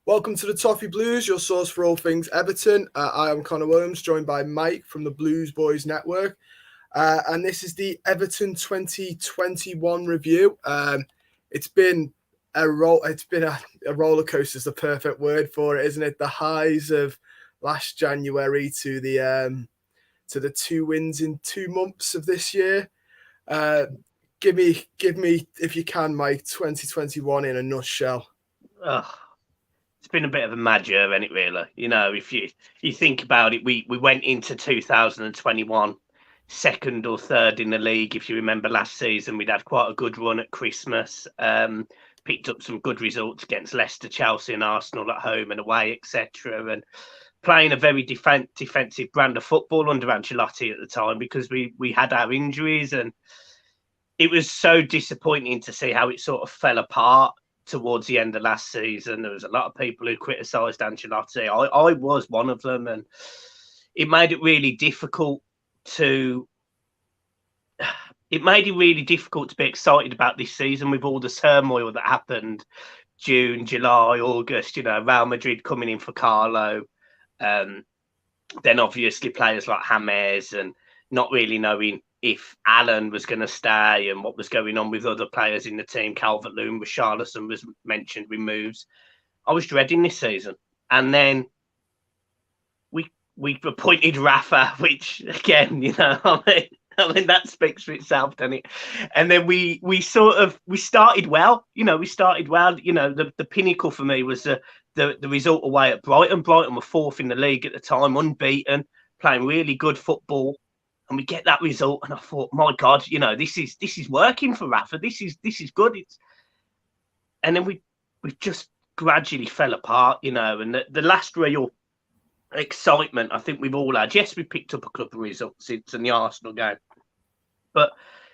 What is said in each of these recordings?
Welcome to the Toffee Blues, your source for all things Everton. I am Connor Williams, joined by Mike from the Blues Boys Network. And this is the Everton 2021 review. It's been a roller coaster is the perfect word for it, isn't it? The highs of last January to the 2 wins in 2 months of this year. Give me, if you can, Mike, 2021 in a nutshell. It's been a bit of a mad year, hasn't it, really? You know, if you think about it, we went into 2021 second or third in the league. If you remember last season, we'd had quite a good run at Christmas, picked up some good results against Leicester, Chelsea and Arsenal at home and away, etc. And playing a very defensive brand of football under Ancelotti at the time because we had our injuries, and it was so disappointing to see how it sort of fell apart towards the end of last season. There was a lot of people who criticised Ancelotti. I was one of them, and it made it really difficult to be excited about this season with all the turmoil that happened June, July, August. You know, Real Madrid coming in for Carlo, then obviously players like James, and not really knowing if Alan was going to stay and what was going on with other players in the team. Calvert-Lewin, Richarlison was mentioned with moves. I was dreading this season. And then we appointed Rafa, which, again, you know, I mean that speaks for itself, doesn't it? And then we started well. You know, the pinnacle for me was the result away at Brighton. Brighton were fourth in the league at the time, unbeaten, playing really good football. And we get that result, and I thought, my God, you know, this is working for Rafa. This is good. And then we just gradually fell apart, you know. And the last real excitement I think we've all had. Yes, we picked up a couple of results since the Arsenal game, but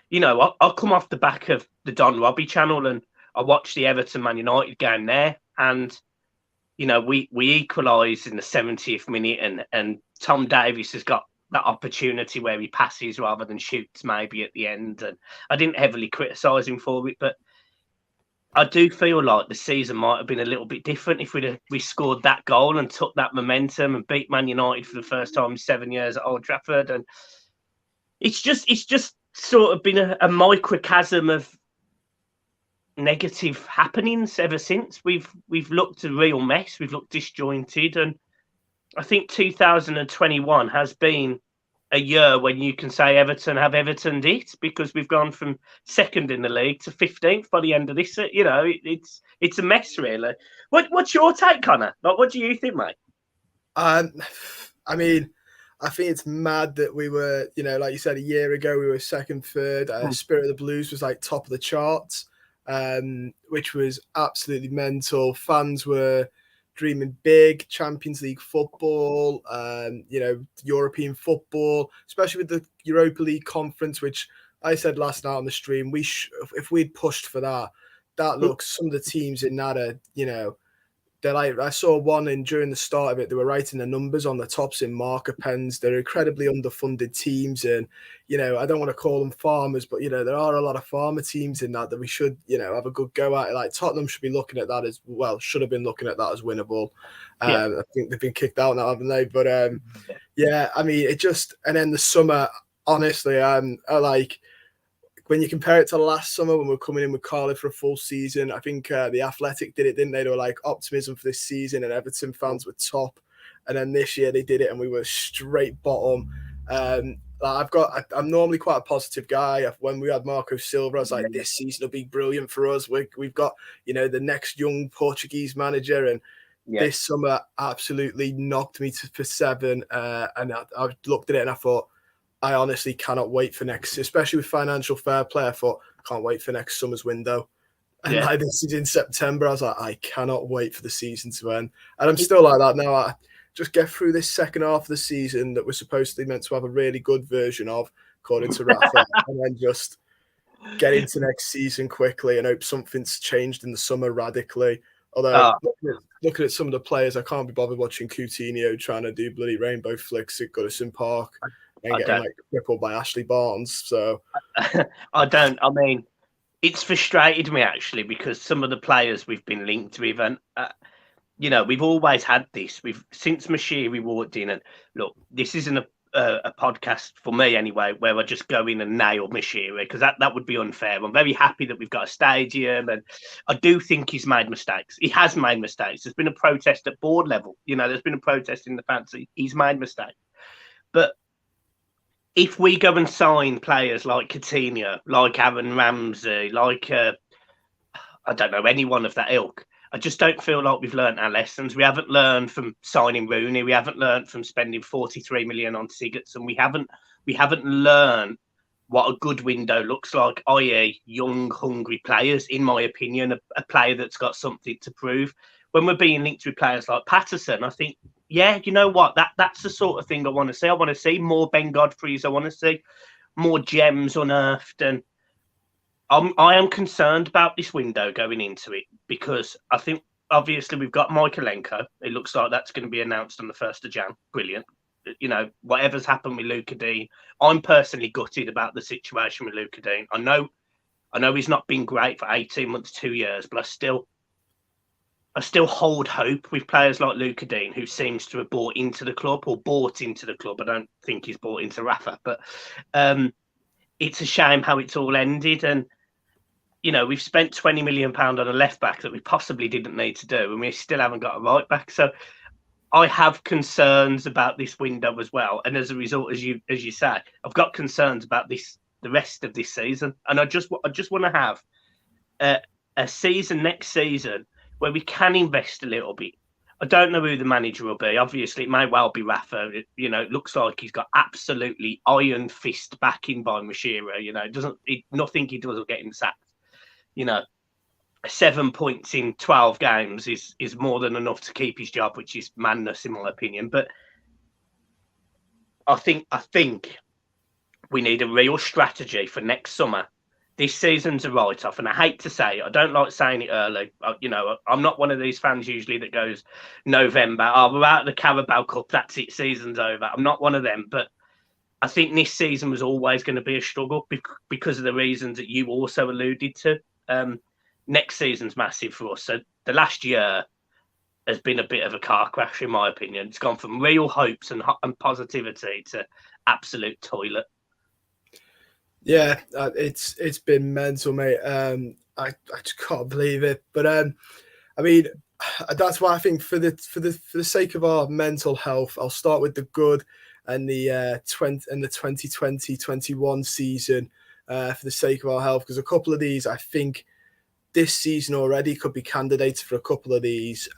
you know, I come off the back of the Don Robbie channel, and I watched the Everton Man United game there, and you know, we equalised in the 70th minute, and Tom Davies has got that opportunity where he passes rather than shoots maybe at the end. And I didn't heavily criticise him for it, but I do feel like the season might have been a little bit different if we scored that goal and took that momentum and beat Man United for the first time in 7 years at Old Trafford. And it's just sort of been a microcosm of negative happenings ever since. We've looked a real mess. We've looked disjointed, and I think 2021 has been a year when you can say Everton have Evertoned it, because we've gone from second in the league to 15th by the end of this. You know, it's a mess, really. What's your take, Connor? Like, what do you think, mate? I mean, I think it's mad that we were, you know, like you said, a year ago we were second, third. Spirit of the Blues was like top of the charts, which was absolutely mental. Fans were dreaming big, Champions League football, you know, European football, especially with the Europa League conference, which I said last night on the stream, if we'd pushed for that looks, some of the teams in that are, you know, they're like, I saw one during the start of it, they were writing the numbers on the tops in marker pens. They're incredibly underfunded teams. And, you know, I don't want to call them farmers, but, you know, there are a lot of farmer teams in that we should, you know, have a good go at it. Like Tottenham should be looking at that as well, should have been looking at that as winnable. I think they've been kicked out now, haven't they? But yeah, I mean, it just, and then the summer, honestly, I like, when you compare it to last summer when we were coming in with Carlo for a full season, I think the Athletic did it, didn't they? They were like optimism for this season, and Everton fans were top. And then this year they did it, and we were straight bottom. I'm normally quite a positive guy. When we had Marco Silva, I was like, this season will be brilliant for us. We've got, you know, the next young Portuguese manager, and this summer absolutely knocked me for 7. And I looked at it and I thought, I honestly cannot wait for next, especially with financial fair play. I thought, I can't wait for next summer's window. And like this is in September. I was like, I cannot wait for the season to end. And I'm still like that now. I just get through this second half of the season that we're supposedly meant to have a really good version of, according to Rafa, and then just get into next season quickly and hope something's changed in the summer radically. Although looking at some of the players, I can't be bothered watching Coutinho trying to do bloody rainbow flicks at Goodison Park and getting like crippled by Ashley Barnes. So I don't. I mean, it's frustrated me actually, because some of the players we've been linked with, and we've always had this. Since Moshiri walked in, and look, this isn't a podcast for me anyway, where I just go in and nail Moshiri, because that would be unfair. I'm very happy that we've got a stadium, and I do think he's made mistakes. He has made mistakes. There's been a protest at board level. There's been a protest in the fancy. He's made mistakes. But if we go and sign players like Coutinho, like Aaron Ramsey, like I don't know, anyone of that ilk, I just don't feel like we've learned our lessons. We haven't learned from signing Rooney. We haven't learned from spending 43 million on Sigurdsson. We haven't learned what a good window looks like, i.e. young, hungry players, in my opinion, a player that's got something to prove. When we're being linked with players like Patterson, I think, yeah, you know what? That's the sort of thing I want to see. I want to see more Ben Godfreys. I want to see more gems unearthed. And I am concerned about this window going into it, because I think obviously we've got Michaelenko. It looks like that's going to be announced on the 1st of Jan. Brilliant. Whatever's happened with Luca Dean, I'm personally gutted about the situation with Luca Dean. I know he's not been great for 18 months, 2 years, but I still hold hope with players like Luca Dean, who seems to have bought into the club. I don't think he's bought into Rafa, but it's a shame how it's all ended. And we've spent £20 million on a left back that we possibly didn't need to do, and we still haven't got a right back. So I have concerns about this window as well. And as a result, as you say, I've got concerns about the rest of this season. And I just want to have a season next season where we can invest a little bit. I don't know who the manager will be. Obviously, it may well be Rafa. It looks like he's got absolutely iron fist backing by Moshiri. Nothing he does will get him sacked. 7 points in 12 games is more than enough to keep his job, which is madness in my opinion. But I think we need a real strategy for next summer. This season's a write-off, and I hate to say it. I don't like saying it early. I'm not one of these fans usually that goes November, we're out of the Carabao Cup, that's it, season's over. I'm not one of them, but I think this season was always going to be a struggle because of the reasons that you also alluded to. Next season's massive for us. So the last year has been a bit of a car crash, in my opinion. It's gone from real hopes and positivity to absolute toilet. Yeah, it's been mental, mate. I just can't believe it. But I mean, that's why I think for the sake of our mental health, I'll start with the good and the 2020-21 season for the sake of our health, because a couple of these, I think, this season already could be candidates for a couple of these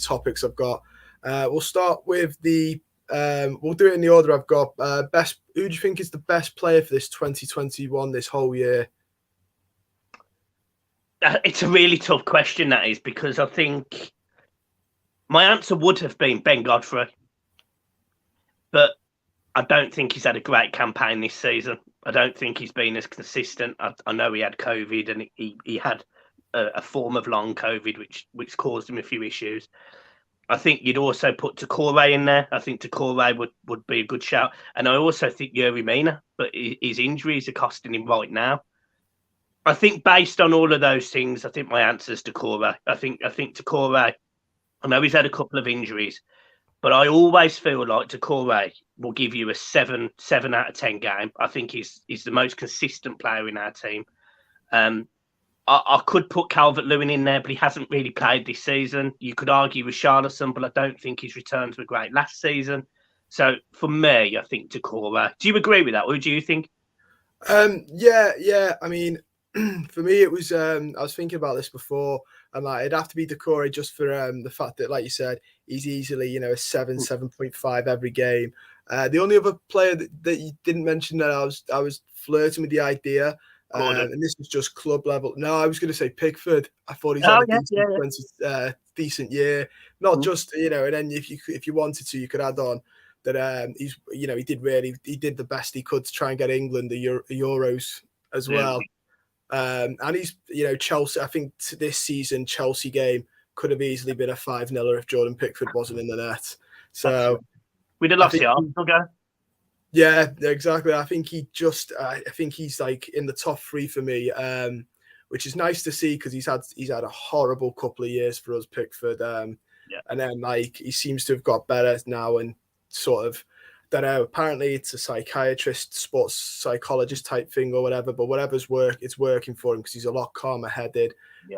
topics I've got. We'll start with we'll do it in the order I've got. Best. Who do you think is the best player for this 2021, this whole year? It's a really tough question, that is, because I think my answer would have been Ben Godfrey. But I don't think he's had a great campaign this season. I don't think he's been as consistent. I know he had COVID, and he had a form of long COVID, which caused him a few issues. I think you'd also put Takore in there. I think Takore would be a good shout. And I also think Yuri Mina, but his injuries are costing him right now. I think based on all of those things, I think my answer is Takore. I think Takore, I know he's had a couple of injuries, but I always feel like Takore will give you a 7 out of 10 game. I think he's the most consistent player in our team. I could put Calvert-Lewin in there, but he hasn't really played this season. You could argue with Charleston, but I don't think his returns were great last season. So for me, I think Takore. Do you agree with that? What do you think? Yeah. I mean, for me, it was. I was thinking about this before, and it'd have to be Takore just for the fact that, like you said, he's easily a 7.5 every game. The only other player that you didn't mention that I was flirting with the idea. And this was just club level. No, I was going to say Pickford. I thought he's had a decent year. Not just and then if you wanted to, you could add on that he did the best he could to try and get England the Euros as well. And he's Chelsea. I think this season Chelsea game could have easily been a 5-0 if Jordan Pickford wasn't in the net. So we'd have lost the Arsenal game. Yeah, exactly. I think he's like in the top 3 for me, which is nice to see because he's had a horrible couple of years for us, Pickford. And then like he seems to have got better now and sort of, don't know, apparently it's a psychiatrist, sports psychologist type thing or whatever, but whatever's it's working for him because he's a lot calmer headed.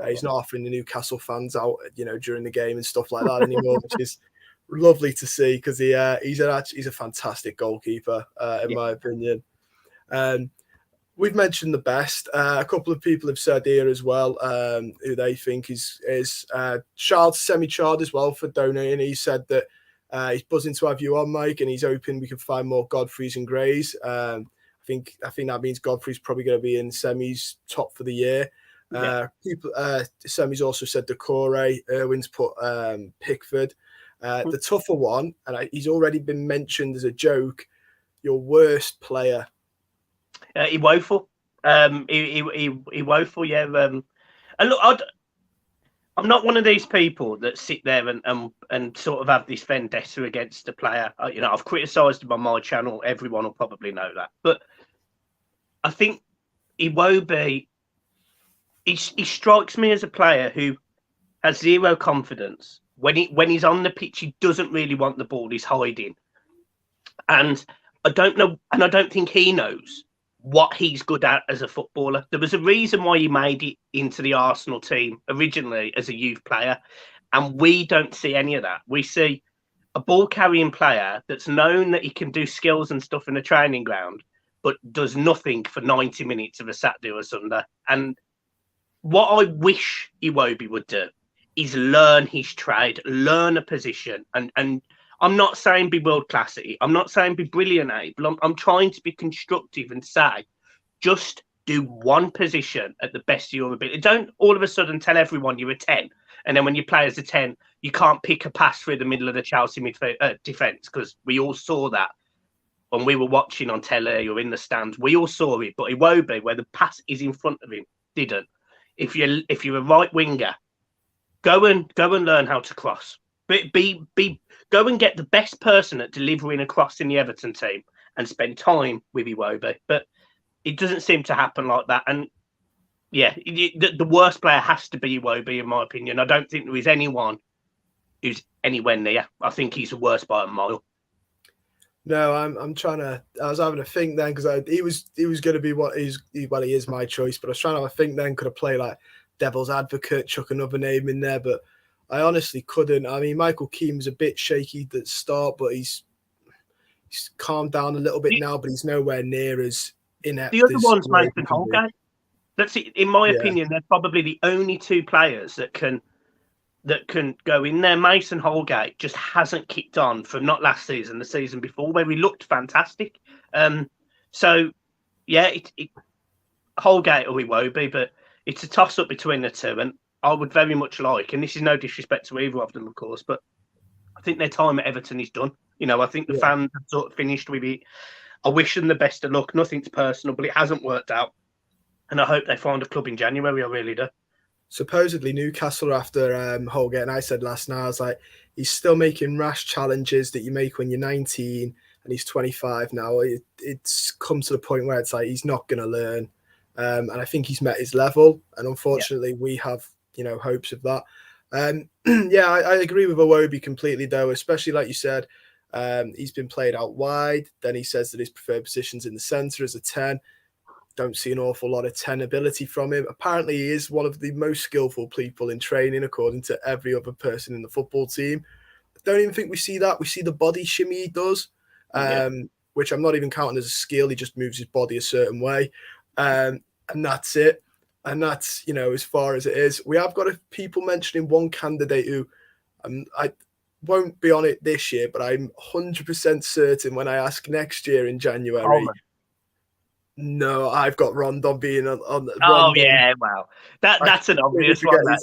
He's not offering the Newcastle fans out, during the game and stuff like that anymore, which is lovely to see because he's a fantastic goalkeeper, in my opinion. We've mentioned the best. A couple of people have said here as well who they think is Charles Semi-Chard as well for donating. He said that he's buzzing to have you on, Mike, and he's hoping we can find more Godfreys and Greys. I think that means Godfrey's probably going to be in semis top for the year. Semi's also said Decore. Irwin's put Pickford. The tougher one, and he's already been mentioned as a joke, your worst player. He woeful. He woeful. Yeah. And look, I'm not one of these people that sit there and sort of have this vendetta against a player. I've criticised him on my channel. Everyone will probably know that. But I think Iwobi, he strikes me as a player who has zero confidence. When he's on the pitch, he doesn't really want the ball. He's hiding. And I don't know, and I don't think he knows what he's good at as a footballer. There was a reason why he made it into the Arsenal team originally as a youth player, and we don't see any of that. We see a ball-carrying player that's known that he can do skills and stuff in the training ground, but does nothing for 90 minutes of a Saturday or Sunday. And what I wish Iwobi would do is learn his trade, learn a position, and I'm not saying be world class at it. I'm not saying be brilliant at it, but I'm trying to be constructive and say, just do one position at the best of your ability. Don't all of a sudden tell everyone you're a 10. And then when you play as a 10, you can't pick a pass through the middle of the Chelsea defence, because we all saw that when we were watching on telly or in the stands. We all saw it, but Iwobi, where the pass is in front of him, didn't. If you're a right winger, go and learn how to cross. Go and get the best person at delivering a cross in the Everton team and spend time with Iwobi. But it doesn't seem to happen like that. And yeah, the worst player has to be Iwobi, in my opinion. I don't think there is anyone who's anywhere near. I think he's the worst by a mile. No, I'm trying to. I was having a think then because he was going to be he is my choice. But I was trying to have a think then. Could I play like devil's advocate, chuck another name in there? But I honestly couldn't. I mean, Michael Keane was a bit shaky at the start, but he's calmed down a little bit now. But he's nowhere near as inept. The other one's Mason Holgate. That's it. In my opinion, they're probably the only two players that can go in there. Mason Holgate just hasn't kicked on from not last season, the season before, where he looked fantastic. So yeah, Holgate or Iwobi, but it's a toss up between the two, and I would very much like, and this is no disrespect to either of them, of course, but I think their time at Everton is done. I think the fans have sort of finished with it. I wish them the best of luck. Nothing's personal, but it hasn't worked out. And I hope they find a club in January. I really do. Supposedly Newcastle are after Holgate, and I said last night, I was like, he's still making rash challenges that you make when you're 19, and he's 25 now. It's come to the point where it's like he's not going to learn. And I think he's met his level, and unfortunately we have hopes of that. I agree with Iwobi completely, though, especially like you said, he's been played out wide. Then he says that his preferred position's in the centre as a 10. Don't see an awful lot of 10 ability from him. Apparently he is one of the most skillful people in training, according to every other person in the football team. I don't even think we see that. We see the body shimmy he does, which I'm not even counting as a skill. He just moves his body a certain way, and that's it. And that's, as far as it is. We have got people mentioning one candidate who I won't be on it this year, but I'm 100% certain when I ask next year in January. No, I've got Rondon being on. Oh, yeah, wow. That's an obvious one.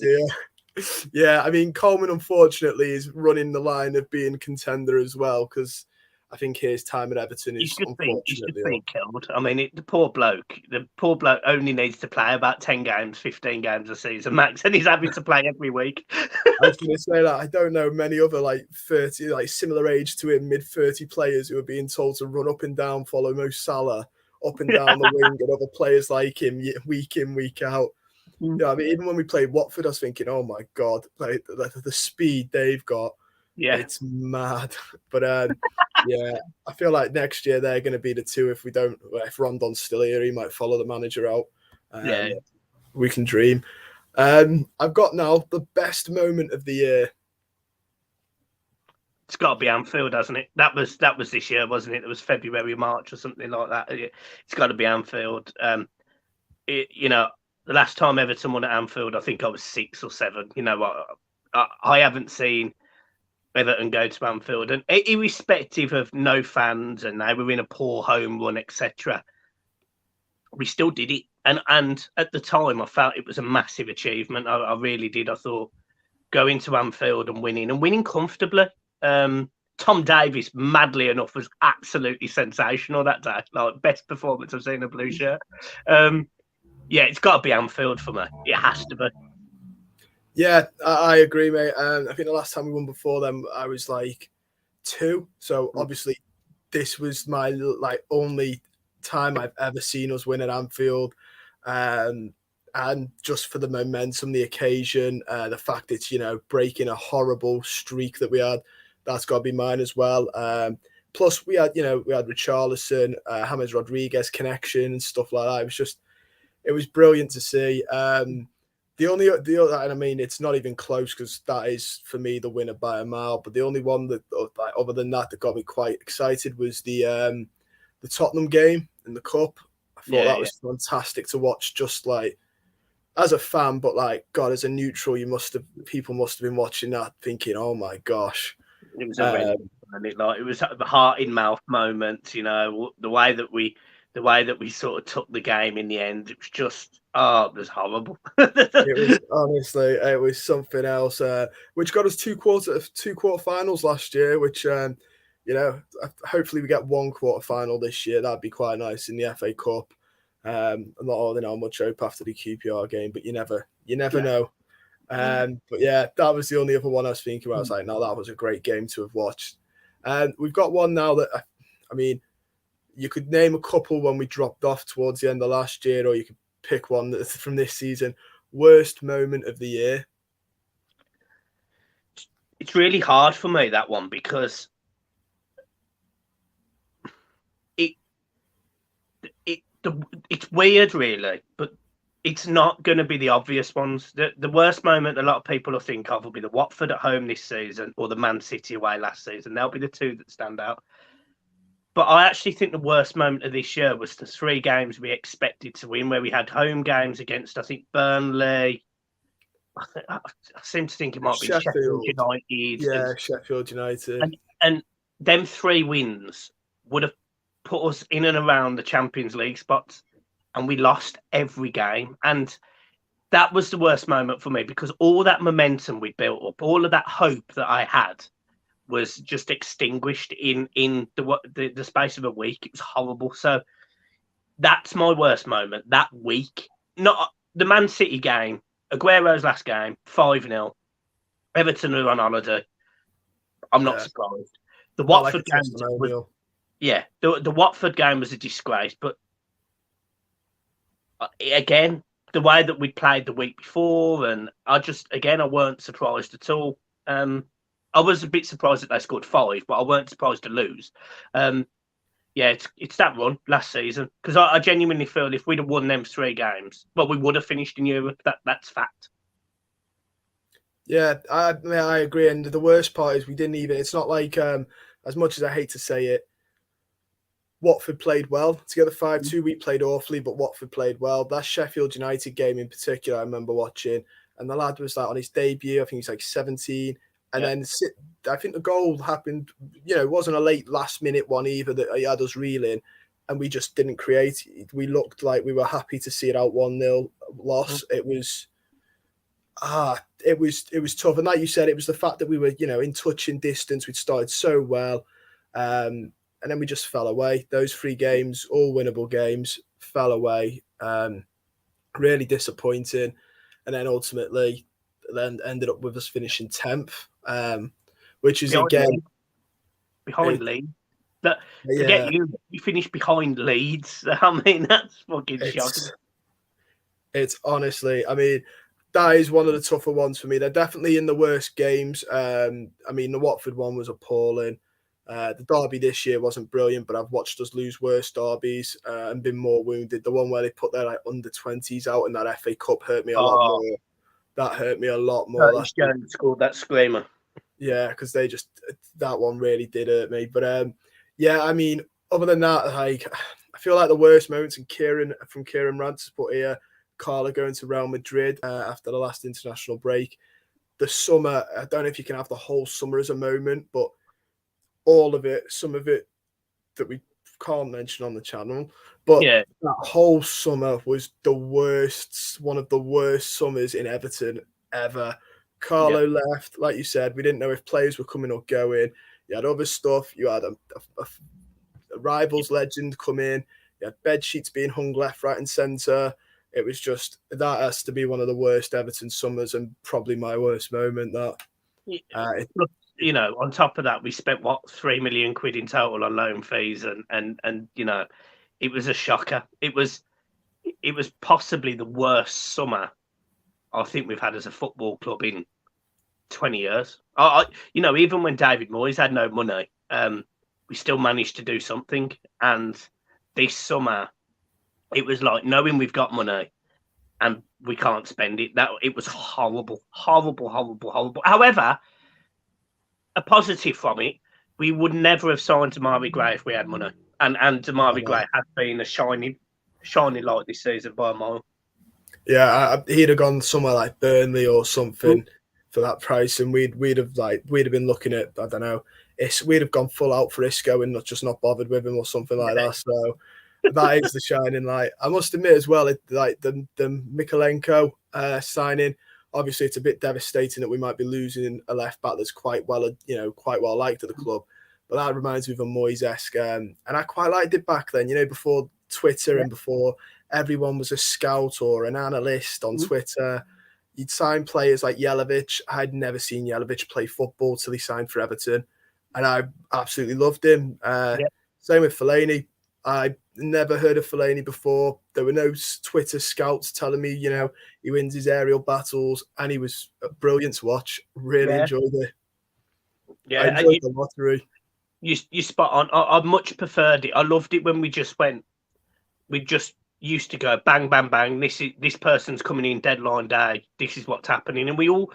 Yeah, I mean, Coleman, unfortunately, is running the line of being contender as well, because I think his time at Everton is unfortunately being killed. I mean, the poor bloke only needs to play about 10 games, 15 games a season max, and he's having to play every week. I was going to say that I don't know many other 30, similar age to him, mid-30 players who are being told to run up and down, follow Mo Salah, up and down the wing, and other players like him week in, week out. Yeah, I mean, even when we played Watford, I was thinking, oh my god, like the speed they've got, it's mad. But yeah, I feel like next year they're going to be the two. If Rondon's still here, he might follow the manager out. We can dream. I've got now the best moment of the year. It's got to be Anfield, hasn't it? That was this year, wasn't it? It was February, March, or something like that. It's got to be Anfield. The last time Everton won at Anfield, I think I was 6 or 7. I haven't seen Everton go to Anfield, and irrespective of no fans and they were in a poor home run, etc., we still did it. And at the time, I felt it was a massive achievement. I really did. I thought going to Anfield and winning comfortably. Tom Davies, madly enough, was absolutely sensational that day. Like, best performance I've seen in a blue shirt. Yeah, it's got to be Anfield for me. It has to be. Yeah, I agree, mate. I think the last time we won before them, I was like 2. So obviously, this was my only time I've ever seen us win at Anfield. And just for the momentum, the occasion, the fact it's breaking a horrible streak that we had, that's got to be mine as well. Plus we had Richarlison, James Rodriguez connection and stuff like that. It was brilliant to see. The other, and I mean, it's not even close because that is for me the winner by a mile. But the only one that, other than that got me quite excited was the Tottenham game in the cup. I thought that was fantastic to watch, just like as a fan, but like God, as a neutral, people must have been watching that thinking, oh my gosh. It was a it was the heart in mouth moment, the way that we sort of took the game in the end. It was just it was horrible. It was something else, which got us two quarterfinals last year, which hopefully we get one quarterfinal this year. That'd be quite nice in the FA Cup. I'm not holding out much hope after the QPR game, but you never know. But yeah, that was the only other one I was thinking about. I was like, no, that was a great game to have watched. And we've got one now that, I mean, you could name a couple when we dropped off towards the end of last year, or you could pick one that's from this season. Worst moment of the year. It's really hard for me, that one, because it's weird, really, but it's not going to be the obvious ones. The worst moment a lot of people will think of will be the Watford at home this season or the Man City away last season. They'll be the two that stand out. But I actually think the worst moment of this year was the 3 games we expected to win, where we had home games against, I think, Burnley. I seem to think it might be Sheffield United. Yeah, Sheffield United. And them 3 wins would have put us in and around the Champions League spots, and we lost every game. And that was the worst moment for me, because all that momentum we built up, all of that hope that I had, was just extinguished in the space of a week. It was horrible. So that's my worst moment that week. Not the Man City game, Aguero's last game, 5-0. Everton are on holiday. I'm not surprised. The Watford game was, the Watford game was a disgrace. But again, the way that we played the week before, and I weren't surprised at all. I was a bit surprised that they scored 5, but I weren't surprised to lose. It's that run last season, because I genuinely feel if we'd have won them 3 games, we would have finished in Europe. That's fact. Yeah, I agree. And the worst part is we didn't even. It's not like as much as I hate to say it, Watford played well. To get the 5-2, we played awfully, but Watford played well. That Sheffield United game in particular, I remember watching, and the lad was like on his debut. I think he's like 17. And then I think the goal happened, it wasn't a late last minute one either that he had us reeling, and we just didn't create. We looked like we were happy to see it out 1-0 loss. It was tough. And like you said, it was the fact that we were, in touching distance. We'd started so well. And then we just fell away. Those 3 games, all winnable games, fell away. Really disappointing. And then ultimately ended up with us finishing 10th. Which is behind Leeds. You finished behind Leeds. I mean, that's fucking shocking. It's honestly, I mean, that is one of the tougher ones for me. They're definitely in the worst games. I mean, the Watford one was appalling. The derby this year wasn't brilliant, but I've watched us lose worse derbies and been more wounded. The one where they put their like under 20s out in that FA Cup hurt me a lot Oh, more. That hurt me a lot more. Curtis Jones scored that screamer. Yeah, because that one really did hurt me. But yeah, I mean, other than that, like I feel like the worst moments in Kieran Rant's put here, Carla going to Real Madrid after the last international break. The summer, I don't know if you can have the whole summer as a moment, but all of it, some of it that we can't mention on the channel, but Yeah, that whole summer was the worst, one of the worst summers in Everton ever. yeah, Carlo left, like you said, we didn't know if players were coming or going. You had other stuff. You had a rivals legend come in. You had bed sheets being hung left, right, and centre. It was just that has to be one of the worst Everton summers and probably my worst moment. That Look, you know, on top of that, we spent what £3 million in total on loan fees, and you know, it was a shocker. It was possibly the worst summer I think we've had as a football club in 20 years. You know, even when David Moyes had no money, we still managed to do something. And this summer, it was like knowing we've got money and we can't spend it. That it was horrible, horrible, horrible, horrible. However, a positive from it, we would never have signed Damari Gray if we had money. And Damari Gray has been a shining light this season by a mile. Yeah, he'd have gone somewhere like Burnley or something for that price, and we'd have been looking at, I don't know, we'd have gone full out for Isco and not bothered with him or something like that. So that is the shining light. I must admit as well, like the Mikalenko signing. Obviously, it's a bit devastating that we might be losing a left back that's quite well liked at the club. But that reminds me of a Moises-esque, and I quite liked it back then. You know, before Twitter and before everyone was a scout or an analyst on Twitter. You'd sign players like Jelavic. I'd never seen Jelavic play football till he signed for Everton, and I absolutely loved him. Same with Fellaini. I never heard of Fellaini before. There were no Twitter scouts telling me, you know, he wins his aerial battles, and he was brilliant to watch. Really enjoyed it. Yeah, I enjoyed the lottery. You spot on. I much preferred it. I loved it when we just used to go bang, bang, bang. This person's coming in deadline day. This is what's happening. And we all,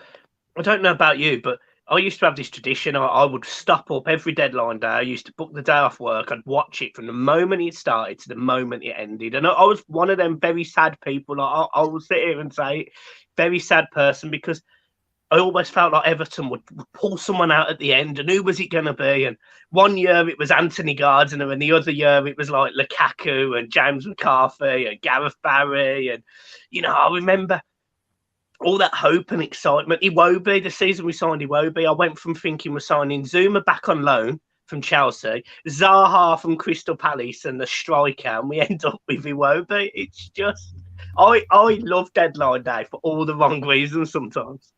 I don't know about you, but I used to have this tradition. I would stop up every deadline day. I used to book the day off work. I'd watch it from the moment it started to the moment it ended. And I was one of them very sad people. I will sit here and say, very sad person, because I always felt like Everton would pull someone out at the end, and who was it going to be? And one year it was Anthony Gardner, and the other year it was like Lukaku and James McCarthy and Gareth Barry. And, you know, I remember all that hope and excitement. Iwobi, the season we signed Iwobi, I went from thinking we're signing Zuma back on loan from Chelsea, Zaha from Crystal Palace, and the striker, and we end up with Iwobi. It's just, I love deadline day for all the wrong reasons sometimes.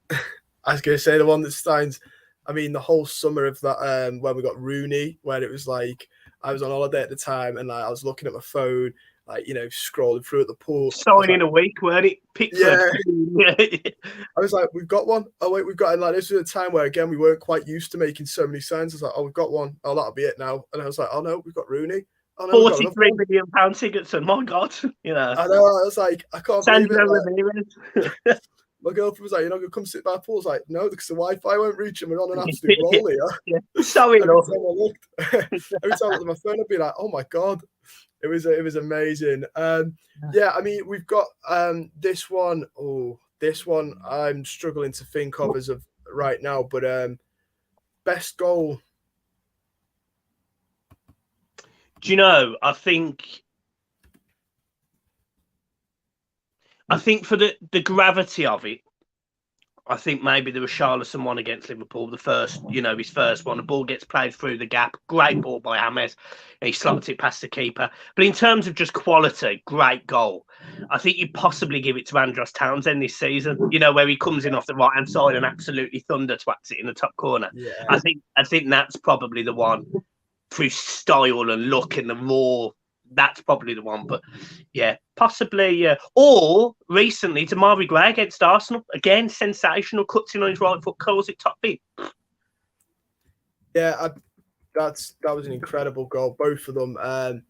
I was going to say the one that signs, I mean, the whole summer of that, when we got Rooney, where it was like, I was on holiday at the time and like, I was looking at my phone, like, you know, scrolling through at the pool. Sign in a week, weren't it? Pickford. Yeah. I was like, we've got one. Oh, wait, we've got it. Like, this was a time where, again, we weren't quite used to making so many signs. I was like, oh, we've got one. Oh, that'll be it now. And I was like, oh, no, we've got Rooney. Oh, no, £43 million Sigurdsson. My God. You know. I know. I was like, I can't believe it. Like, my girlfriend was like, you're not going to come sit by the pool? I was like, no, because the Wi-Fi won't reach and we're on an absolute roll here. Yeah. Sorry, every time I looked at my phone, I'd be like, oh my God. It was amazing. Yeah, I mean, we've got this one. Oh, this one I'm struggling to think of as of right now, but best goal. Do you know, I think for the gravity of it, I think maybe the Richarlison one against Liverpool, the first, you know, his first one, the ball gets played through the gap, great ball by James, and he slots it past the keeper. But in terms of just quality, great goal. I think you possibly give it to Andros Townsend this season, you know, where he comes in off the right-hand side and absolutely thunder twats it in the top corner. Yeah. I think that's probably the one through style and look and the raw that's probably the one. But yeah, possibly. Or recently, Damari Gray against Arsenal again, sensational, cuts in on his right foot, calls it Toffee. Yeah, that was an incredible goal, both of them. I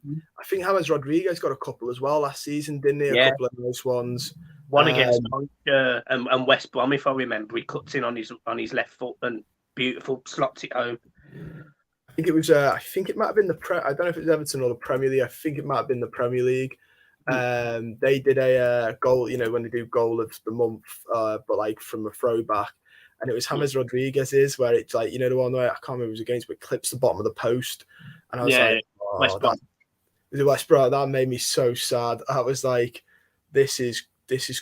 think James Rodriguez got a couple as well last season, didn't he? A couple of nice ones. One against and West Brom, if I remember, he cuts in on his left foot and beautiful slots it home. I think it was. I think it might have been I don't know if it was Everton or the Premier League. I think it might have been the Premier League. They did a goal, when they do goal of the month, but like from a throwback, and it was James Rodriguez's, where it's like, the one where I can't remember who it was against, but it clips the bottom of the post, and I was West Brom. West Brom. That made me so sad. I was like, this is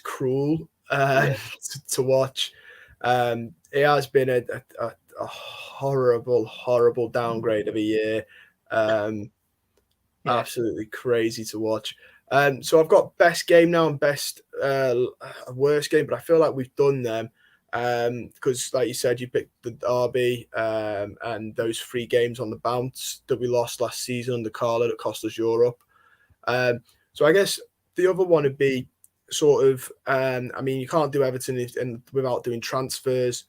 cruel to watch. It has been a horrible downgrade of a year. Absolutely crazy to watch. So I've got best game now and best worst game, but I feel like we've done them because, like you said, you picked the derby and those 3 games on the bounce that we lost last season under Carlo that cost us Europe. So I guess the other one would be sort of, you can't do Everton without doing transfers.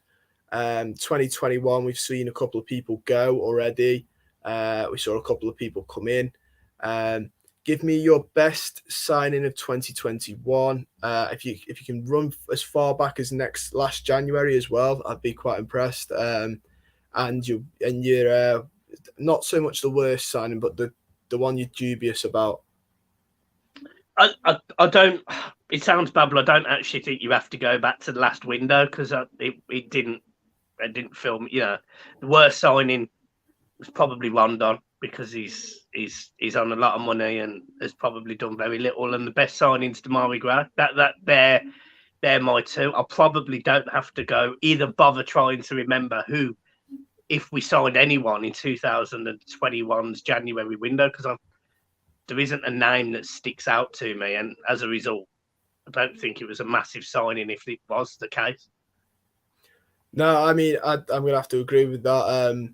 2021, we've seen a couple of people go already. We saw a couple of people come in. Give me your best signing of 2021. If you can run as far back as last January as well, I'd be quite impressed. And you're not so much the worst signing, but the one you're dubious about. I don't. It sounds bad, but I don't actually think you have to go back to the last window because it didn't film. The worst signing was probably Rondon because he's on a lot of money and has probably done very little. And the best signing's Damari Gray. They're my two. I probably don't have to bother trying to remember who, if we signed anyone in 2021's January window, because there isn't a name that sticks out to me, and as a result, I don't think it was a massive signing if it was the case. No, I'm going to have to agree with that.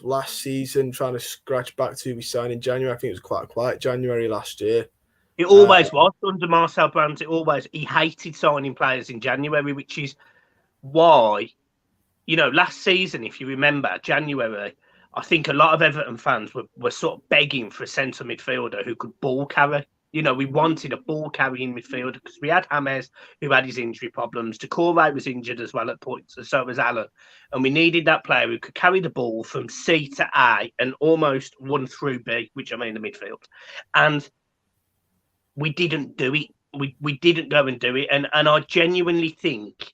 Last season, trying to scratch back to we signed in January, I think it was quite a quiet January last year. It always was under Marcel Brands. He hated signing players in January, which is why, last season, if you remember, January, I think a lot of Everton fans were sort of begging for a centre midfielder who could ball carry. We wanted a ball carrying midfielder because we had James, who had his injury problems. Decore was injured as well at points, and so was Alan. And we needed that player who could carry the ball from C to A and almost run through B, which the midfield. And we didn't do it. We didn't go and do it. And I genuinely think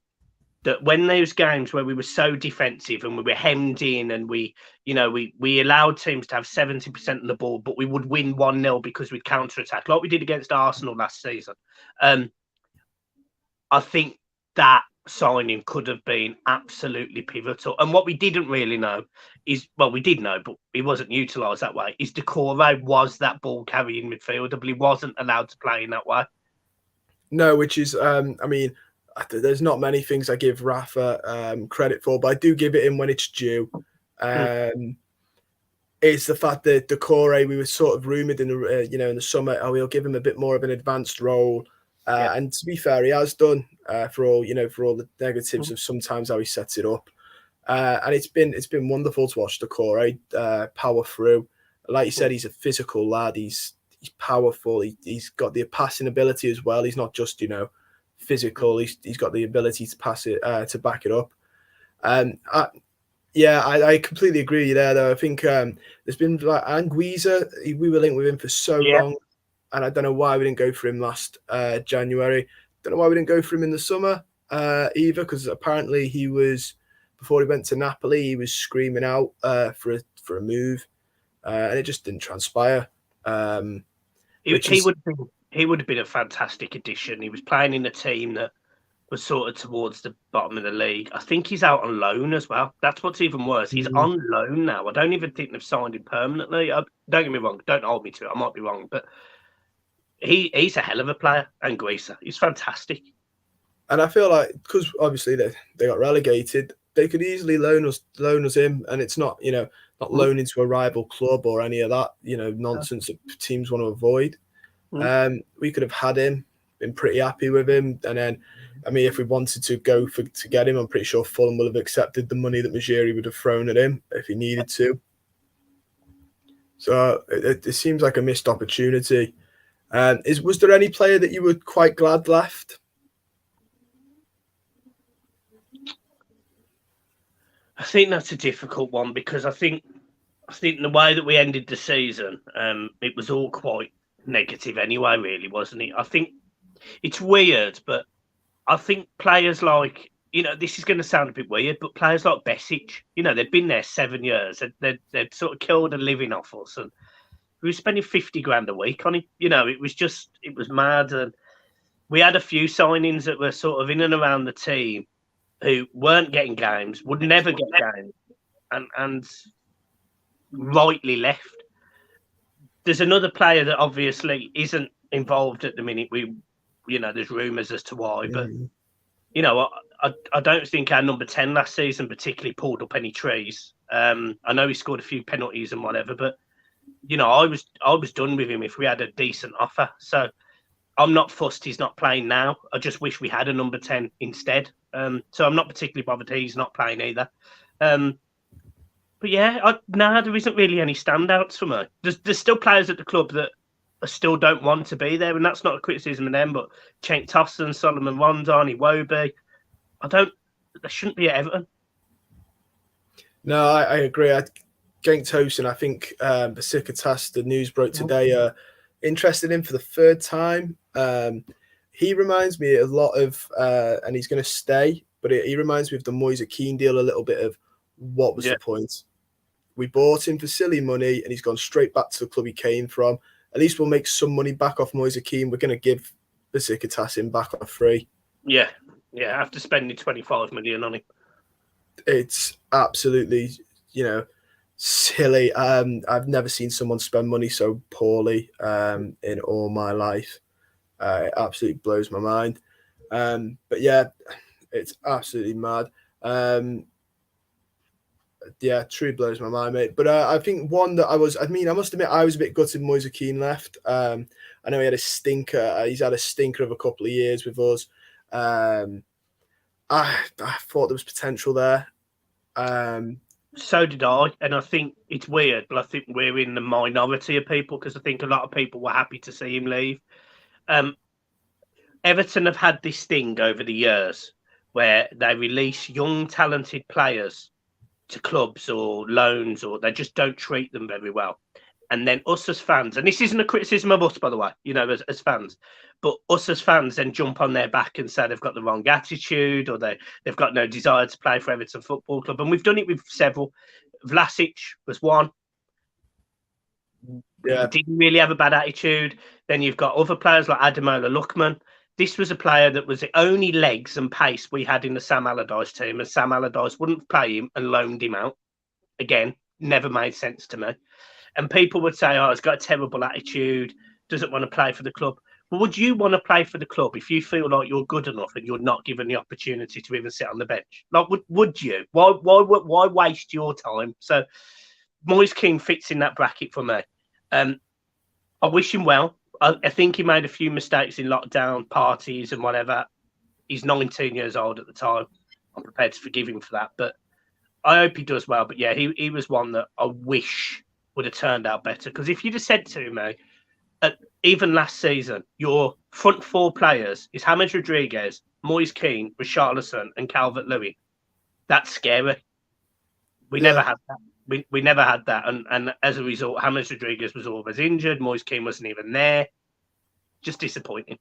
that when those games where we were so defensive and we were hemmed in and we allowed teams to have 70% of the ball, but we would win 1-0 because we'd counter-attack, like we did against Arsenal last season. I think that signing could have been absolutely pivotal. And what we didn't really know is, we did know, but he wasn't utilised that way, is Decore was that ball-carrying midfielder, but he wasn't allowed to play in that way. No, which is, there's not many things I give Rafa credit for, but I do give it him when it's due. It's the fact that Decore, we were sort of rumoured in the summer, we'll give him a bit more of an advanced role. And to be fair, he has done for all the negatives of sometimes how he sets it up. And it's been wonderful to watch Decore power through. Like you said, he's a physical lad. He's powerful. He's got the passing ability as well. He's not just physical. He's got the ability to pass it to back it up. I completely agree with you there, though. I think there's been like Anguissa, we were linked with him for so long, and I don't know why we didn't go for him last January. Don't know why we didn't go for him in the summer either, because apparently he was, before he went to Napoli, he was screaming out for a move, and it just didn't transpire. He would have been a fantastic addition. He was playing in a team that was sort of towards the bottom of the league. I think he's out on loan as well. That's what's even worse. He's on loan now. I don't even think they've signed him permanently. Don't get me wrong. Don't hold me to it. I might be wrong. But he's a hell of a player. Anguissa, he's fantastic. And I feel like, because obviously they got relegated, they could easily loan us him. And it's not, not loaning to a rival club or any of that, nonsense that teams want to avoid. We could have had him, been pretty happy with him, and then, if we wanted to go to get him, I'm pretty sure Fulham will have accepted the money that Moisie would have thrown at him if he needed to. So it seems like a missed opportunity. Was there any player that you were quite glad left? I think that's a difficult one because I think the way that we ended the season, it was all quite negative anyway, really, wasn't it? I think it's weird, but I think players like, this is going to sound a bit weird, but players like Besic, they've been there 7 years. They'd sort of killed a living off us, and we were spending 50 grand a week on him. It was mad. And we had a few signings that were sort of in and around the team who weren't getting games, would never get games, and rightly left. There's another player that obviously isn't involved at the minute. There's rumours as to why, but I don't think our number 10 last season particularly pulled up any trees. I know he scored a few penalties and whatever, but I was done with him if we had a decent offer. So I'm not fussed he's not playing now. I just wish we had a number 10 instead. So I'm not particularly bothered he's not playing either. But yeah, there isn't really any standouts for me. There's still players at the club that still don't want to be there, and that's not a criticism of them, but Cenk Tosun, Solomon Rondon, Iwobi, they shouldn't be at Everton. No, I agree. Cenk Tosun, I think Besiktas, the news broke today, interested in for the third time. He reminds me a lot of, and he's going to stay, but he reminds me of the Moisie Keane deal a little bit of what was the point. We bought him for silly money and he's gone straight back to the club he came from. At least we'll make some money back off Moisie Keane. We're going to give Besiktas him back on free. Yeah, after spending 25 million on him. It's absolutely, silly. I've never seen someone spend money so poorly in all my life. It absolutely blows my mind. But yeah, it's absolutely mad. Yeah, truly blows my mind, mate. But I think one that I must admit, I was a bit gutted Moisie Keane left. I know he had a stinker. He's had a stinker of a couple of years with us. I thought there was potential there. So did I. And I think it's weird, but I think we're in the minority of people because I think a lot of people were happy to see him leave. Everton have had this thing over the years where they release young, talented players to clubs or loans, or they just don't treat them very well. And then us as fans, and this isn't a criticism of us, by the way, as fans, but us as fans then jump on their back and say they've got the wrong attitude or they've got no desire to play for Everton Football Club. And we've done it with several. Vlasic was one. Yeah. He didn't really have a bad attitude. Then you've got other players like Ademola Lookman. This was a player that was the only legs and pace we had in the Sam Allardyce team, and Sam Allardyce wouldn't play him and loaned him out. Again, never made sense to me. And people would say, he's got a terrible attitude, doesn't want to play for the club. Well, would you want to play for the club if you feel like you're good enough and you're not given the opportunity to even sit on the bench? Like, would you? Why waste your time? So, Moisie Keane fits in that bracket for me. I wish him well. I think he made a few mistakes in lockdown parties and whatever. He's 19 years old at the time. I'm prepared to forgive him for that. But I hope he does well. But yeah, he was one that I wish would have turned out better. Because if you'd have said to me, even last season, your front four players is James Rodriguez, Moisie Keane, Richarlison and Calvert-Lewin, that's scary. We never had that. We never had that, and as a result, James Rodriguez was always injured. Moisie Keane wasn't even there. Just disappointing.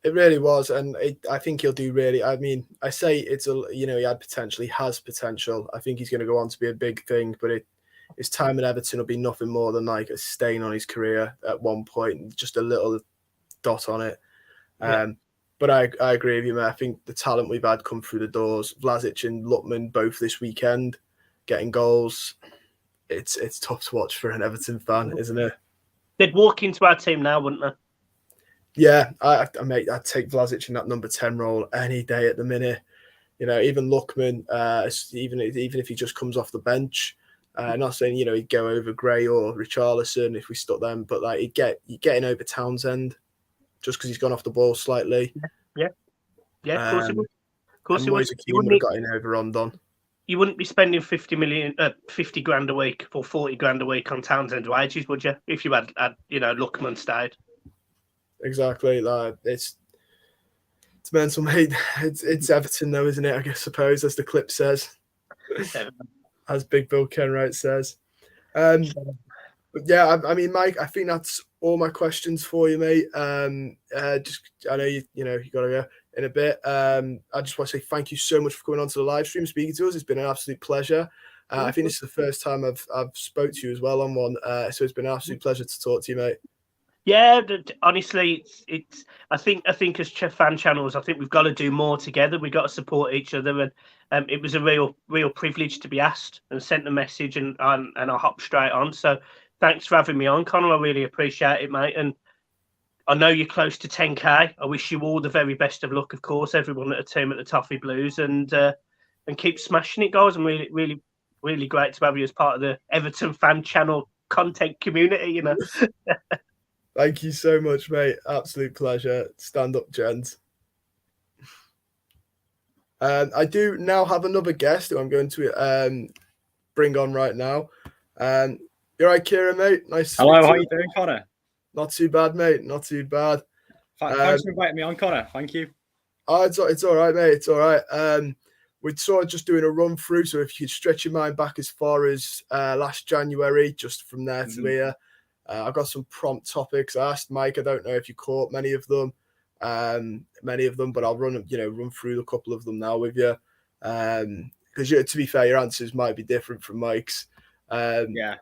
It really was, and I think he'll do really. I mean, I say he had potential. He has potential. I think he's going to go on to be a big thing, but his time at Everton will be nothing more than like a stain on his career at one point, just a little dot on it. Yeah. But I agree with you, man. I think the talent we've had come through the doors. Vlasic and Lookman both this weekend. Getting goals, it's tough to watch for an Everton fan, isn't it? They'd walk into our team now, wouldn't they? Yeah, I'd take Vlasic in that number 10 role any day at the minute. Even Lookman, even if he just comes off the bench, Not saying he'd go over Gray or Richarlison if we stuck them, but like you're getting over Townsend just because he's gone off the ball slightly. Yeah. Of course he would. Of course he would. Moisie Keane would have got in over Rondon. You wouldn't be spending 50 grand a week or 40 grand a week on Townsend wages, would you? If you had Lookman stayed. Exactly. Like it's mental, mate. It's Everton though, isn't it? I suppose, as the clip says, as Big Bill Kenwright says. But yeah, I mean, Mike, I think that's all my questions for you, mate. I know you got to go in a bit. I just want to say thank you so much for coming on to the live stream, speaking to us. It's been an absolute pleasure. I think this is the first time I've spoke to you as well on one, so it's been an absolute pleasure to talk to you, mate. Yeah, honestly, it's. I think as fan channels, I think we've got to do more together. We've got to support each other, and it was a real privilege to be asked and sent a message, and I hopped straight on. So thanks for having me on, Connor. I really appreciate it, mate. And I know you're close to 10K. I wish you all the very best of luck, of course, everyone at the team at the Toffee Blues, and keep smashing it, guys. I'm really great to have you as part of the Everton fan channel content community. Thank you so much, mate. Absolute pleasure. Stand up, gents. I do now have another guest who I'm going to bring on right now. You're right, Kieran, mate. Nice to Hello, speak to how you. you doing, Connor? Not too bad, mate. Not too bad. Thanks for inviting me on, Connor. Thank you. Oh, it's all right, mate. It's all right. We're sort of just doing a run through. So if you could stretch your mind back as far as last January, just from there to here. I've got some prompt topics. I asked Mike. I don't know if you caught many of them, but I'll run through a couple of them now with you. Because to be fair, your answers might be different from Mike's. Yeah.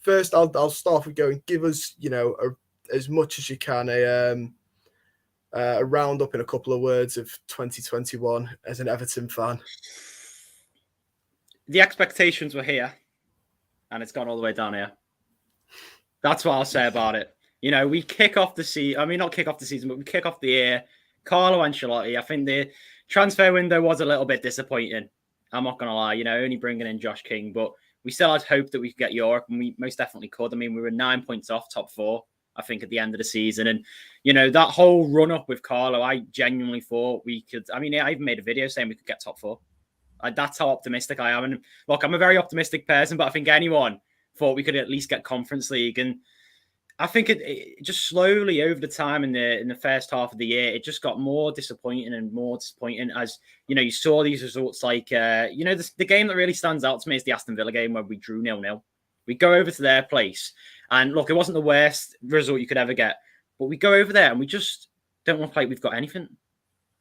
First, I'll start with going. Give us, as much as you can, a roundup in a couple of words of 2021 as an Everton fan. The expectations were here, and it's gone all the way down here. That's what I'll say about it. We kick off the season. I mean, not kick off the season, but we kick off the year. Carlo Ancelotti. I think the transfer window was a little bit disappointing. I'm not going to lie. Only bringing in Josh King, but we still had hope that we could get Europe, and we most definitely could. I mean, we were 9 points off top 4, I think, at the end of the season. And, that whole run-up with Carlo, I genuinely thought we could. I mean, I even made a video saying we could get top 4. That's how optimistic I am. And look, I'm a very optimistic person, but I think anyone thought we could at least get Conference League. And I think it just slowly over the time in the first half of the year, it just got more disappointing and more disappointing as, you saw these results like, the game that really stands out to me is the Aston Villa game where we drew 0-0. We go over to their place and look, it wasn't the worst result you could ever get, but we go over there and we just don't look like we've got anything.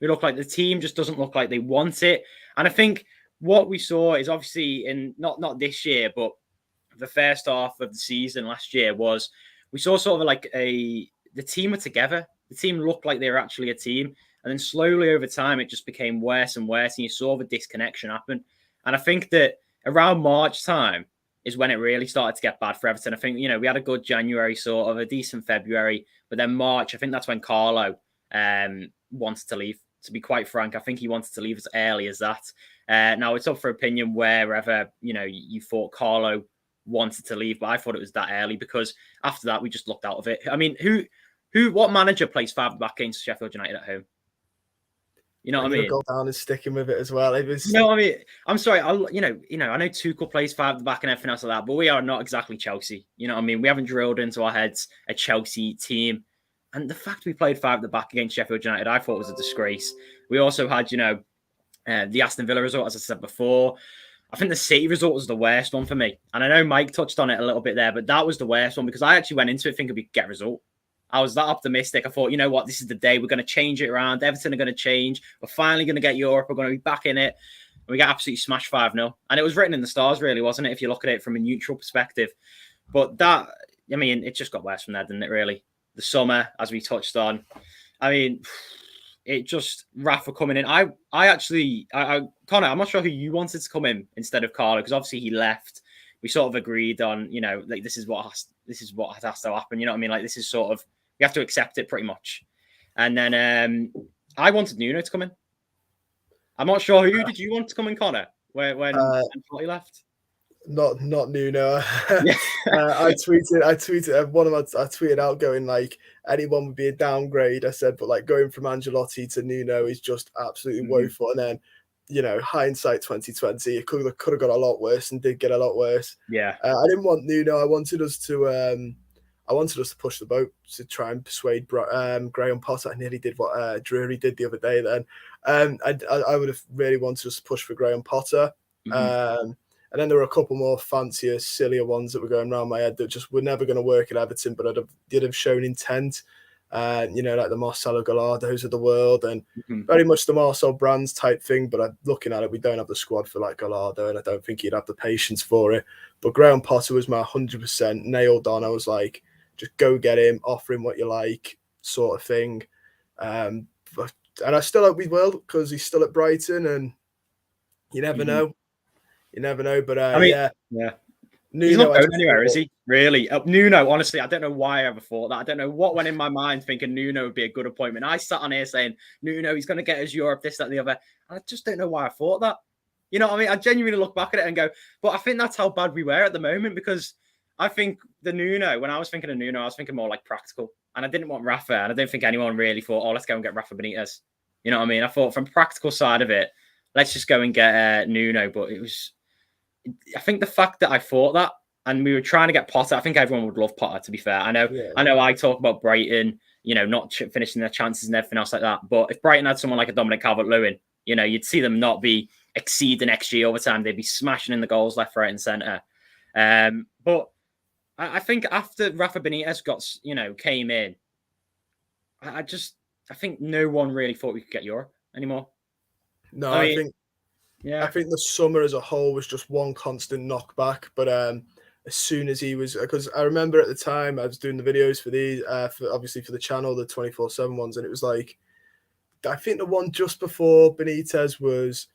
We look like the team just doesn't look like they want it. And I think what we saw is obviously in not this year, but the first half of the season last year was we saw sort of like the team were together. The team looked like they were actually a team. And then slowly over time, it just became worse and worse. And you saw the disconnection happen. And I think that around March time is when it really started to get bad for Everton. I think, we had a good January, sort of a decent February. But then March, I think that's when Carlo wanted to leave. To be quite frank, I think he wanted to leave as early as that. Now, it's up for opinion wherever, you thought Carlo wanted to leave, but I thought it was that early because after that we just looked out of it. I mean, what manager plays 5 at the back against Sheffield United at home? You know what I mean? Go down and sticking with it as well. It was. I mean, I'm sorry. I know Tuchel plays 5 at the back and everything else like that, but we are not exactly Chelsea. You know what I mean? We haven't drilled into our heads a Chelsea team, and the fact we played 5 at the back against Sheffield United, I thought was a disgrace. We also had, the Aston Villa result, as I said before. I think the City result was the worst one for me. And I know Mike touched on it a little bit there, but that was the worst one because I actually went into it thinking we could get a result. I was that optimistic. I thought, you know what, this is the day. We're going to change it around. Everton are going to change. We're finally going to get Europe. We're going to be back in it. And we got absolutely smashed 5-0. And it was written in the stars, really, wasn't it, if you look at it from a neutral perspective. But that, I mean, it just got worse from there, didn't it, really? The summer, as we touched on. I mean, it just, Rafa coming in. I Connor, I'm not sure who you wanted to come in instead of Carlo, because obviously he left. We sort of agreed on, like this is what has to happen. You know what I mean? Like this is sort of, we have to accept it pretty much. And then I wanted Nuno to come in. I'm not sure who did you want to come in, Connor? When he left? Not Nuno. Yeah. I tweeted out going like anyone would be a downgrade. I said, but like going from Ancelotti to Nuno is just absolutely woeful. And then, hindsight 2020, it could have got a lot worse and did get a lot worse. Yeah. I didn't want Nuno. I wanted us to push the boat to try and persuade Graham Potter. I nearly did what Drury did the other day. Then I would have really wanted us to push for Graham Potter. And then there were a couple more fancier, sillier ones that were going around my head that just were never going to work at Everton, but did have shown intent. Like the Marcelo Gallardos of the world, and very much the Marcel Brands type thing. But looking at it, we don't have the squad for like Gallardo, and I don't think he'd have the patience for it. But Graham Potter was my 100% nailed on. I was like, just go get him, offer him what you like, sort of thing. And I still hope we will, because he's still at Brighton, and you never know. You never know, but yeah. Nuno, he's not going anywhere, is he? Really? Nuno, honestly, I don't know why I ever thought that. I don't know what went in my mind thinking Nuno would be a good appointment. I sat on here saying, Nuno, he's going to get us Europe, this, that, and the other. I just don't know why I thought that. You know what I mean? I genuinely look back at it and go, but I think that's how bad we were at the moment, because I think the Nuno, when I was thinking of Nuno, I was thinking more like practical. And I didn't want Rafa, and I don't think anyone really thought, oh, let's go and get Rafa Benitez. You know what I mean? I thought from practical side of it, let's just go and get Nuno. But I think the fact that I thought that, and we were trying to get Potter, I think everyone would love Potter, to be fair. I know I talk about Brighton, not finishing their chances and everything else like that. But if Brighton had someone like a Dominic Calvert-Lewin, you'd see them not be exceeding XG over time. They'd be smashing in the goals left, right, and centre. But I think after Rafa Benitez came in, I think no one really thought we could get Europe anymore. No, I think the summer as a whole was just one constant knockback. But as soon as he was, because I remember at the time I was doing the videos for these, obviously for the channel, the 24/7 ones, and it was like, I think the one just before Benitez was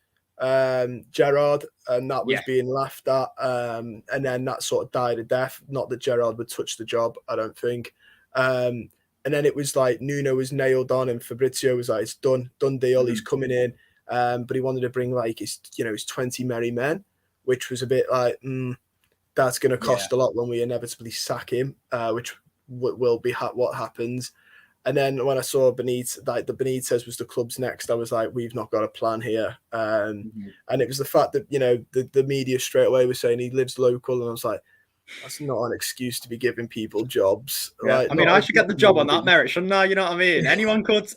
Gerrard, and that was being laughed at, and then that sort of died a death. Not that Gerrard would touch the job, I don't think. And then it was like Nuno was nailed on, and Fabrizio was like, it's done deal. He's coming in. But he wanted to bring like his 20 merry men, which was a bit like, that's going to cost a lot when we inevitably sack him, which will be what happens. And then when I saw Benitez was the club's next, I was like, we've not got a plan here. And it was the fact that, the media straight away was saying he lives local. And I was like, that's not an excuse to be giving people jobs. Yeah. Like, I should get the job on that merit, shouldn't I? You know what I mean? Anyone could.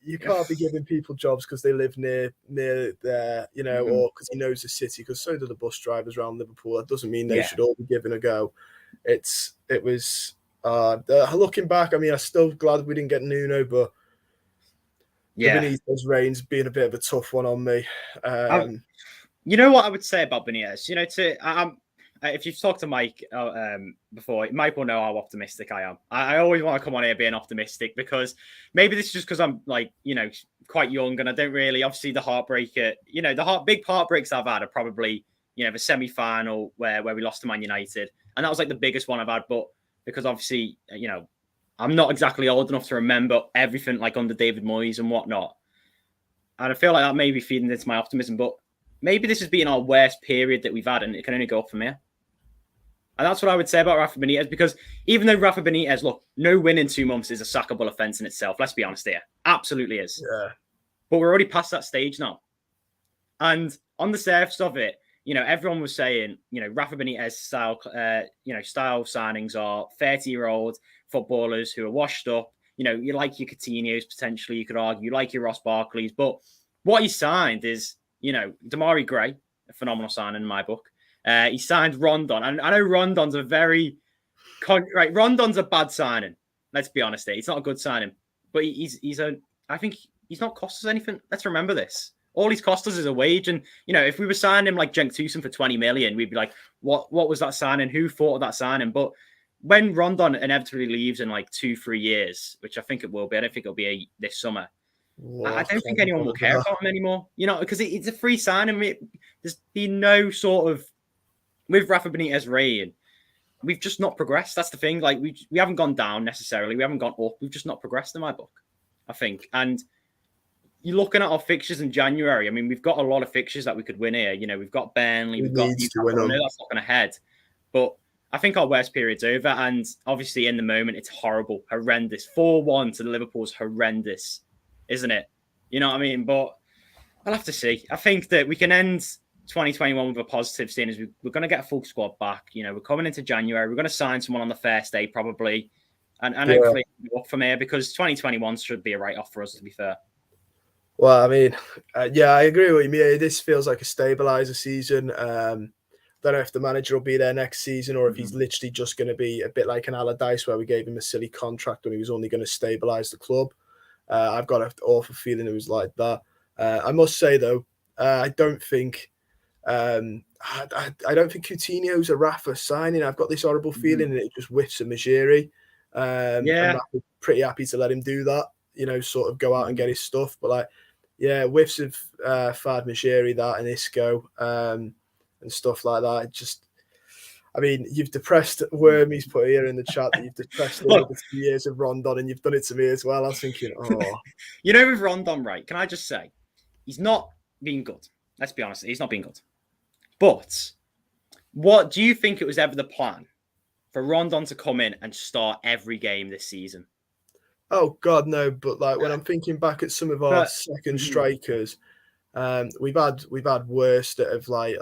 You can't be giving people jobs because they live near there, or because he knows the city, because so do the bus drivers around Liverpool. That doesn't mean they should all be given a go. It was looking back, I'm still glad we didn't get Nuno, but the Benitez reign's being a bit of a tough one on me. You know what I would say about Benitez? If you've talked to Mike before, Mike will know how optimistic I am. I always want to come on here being optimistic, because maybe this is just because I'm quite young and I don't really, obviously the heartbreak, big heartbreaks I've had are probably, the semi-final where we lost to Man United. And that was like the biggest one I've had. But because obviously, I'm not exactly old enough to remember everything like under David Moyes and whatnot. And I feel like that may be feeding into my optimism, but maybe this has been our worst period that we've had, and it can only go up from here. And that's what I would say about Rafa Benitez, because even though Rafa Benitez, look, no win in 2 months is a sackable offence in itself. Let's be honest here. Absolutely is. Yeah. But we're already past that stage now. And on the surface of it, everyone was saying, Rafa Benitez style signings are 30-year-old footballers who are washed up. You like your Coutinho's potentially, you could argue, you like your Ross Barkley's. But what he signed is, Damari Gray, a phenomenal signing in my book. He signed Rondon. And I know Rondon's Rondon's a bad signing. Let's be honest here. It's not a good signing. But I think he's not cost us anything. Let's remember this. All he's cost us is a wage. And, if we were signing him like Cenk Tosun for 20 million, we'd be like, what was that signing? Who thought of that signing? But when Rondon inevitably leaves in like 2-3 years, which I think it will be, I don't think it'll be this summer. I don't think anyone will care about him anymore, because it's a free signing. There's been no sort of, with Rafa Benitez reign, we've just not progressed. That's the thing. Like we haven't gone down necessarily. We haven't gone up. We've just not progressed in my book, I think. And you're looking at our fixtures in January. I mean, we've got a lot of fixtures that we could win here. We've got Burnley, we've got Newcastle. I know that's looking ahead, but I think our worst period's over. And obviously, in the moment, it's horrible, horrendous. 4-1 to the Liverpool's horrendous, isn't it? You know what I mean? But I'll have to see. I think that we can end 2021 with a positive, seeing as we're going to get a full squad back. We're coming into January. We're going to sign someone on the first day, probably. And hopefully up from here, because 2021 should be a write-off for us, to be fair. Well, I mean, yeah, I agree with you. This feels like a stabiliser season. Don't know if the manager will be there next season or if he's literally just going to be a bit like an Allardyce, where we gave him a silly contract when he was only going to stabilise the club. I've got an awful feeling it was like that. I must say, though, I don't think Coutinho's a Rafa signing. I've got this horrible feeling that it just whiffs a Majiri. And Rafa's pretty happy to let him do that, sort of go out and get his stuff. But whiffs of Fad Majiri, that and Isco and stuff like that. You've depressed Wormy's put here in the chat that you've depressed over the 2 years of Rondon, and you've done it to me as well. I was thinking, with Rondon, right? Can I just say, he's not been good. Let's be honest, he's not been good. But what do you think it was ever the plan for Rondon to come in and start every game this season? Oh God, no! But when I'm thinking back at some of our second strikers, we've had worse that have like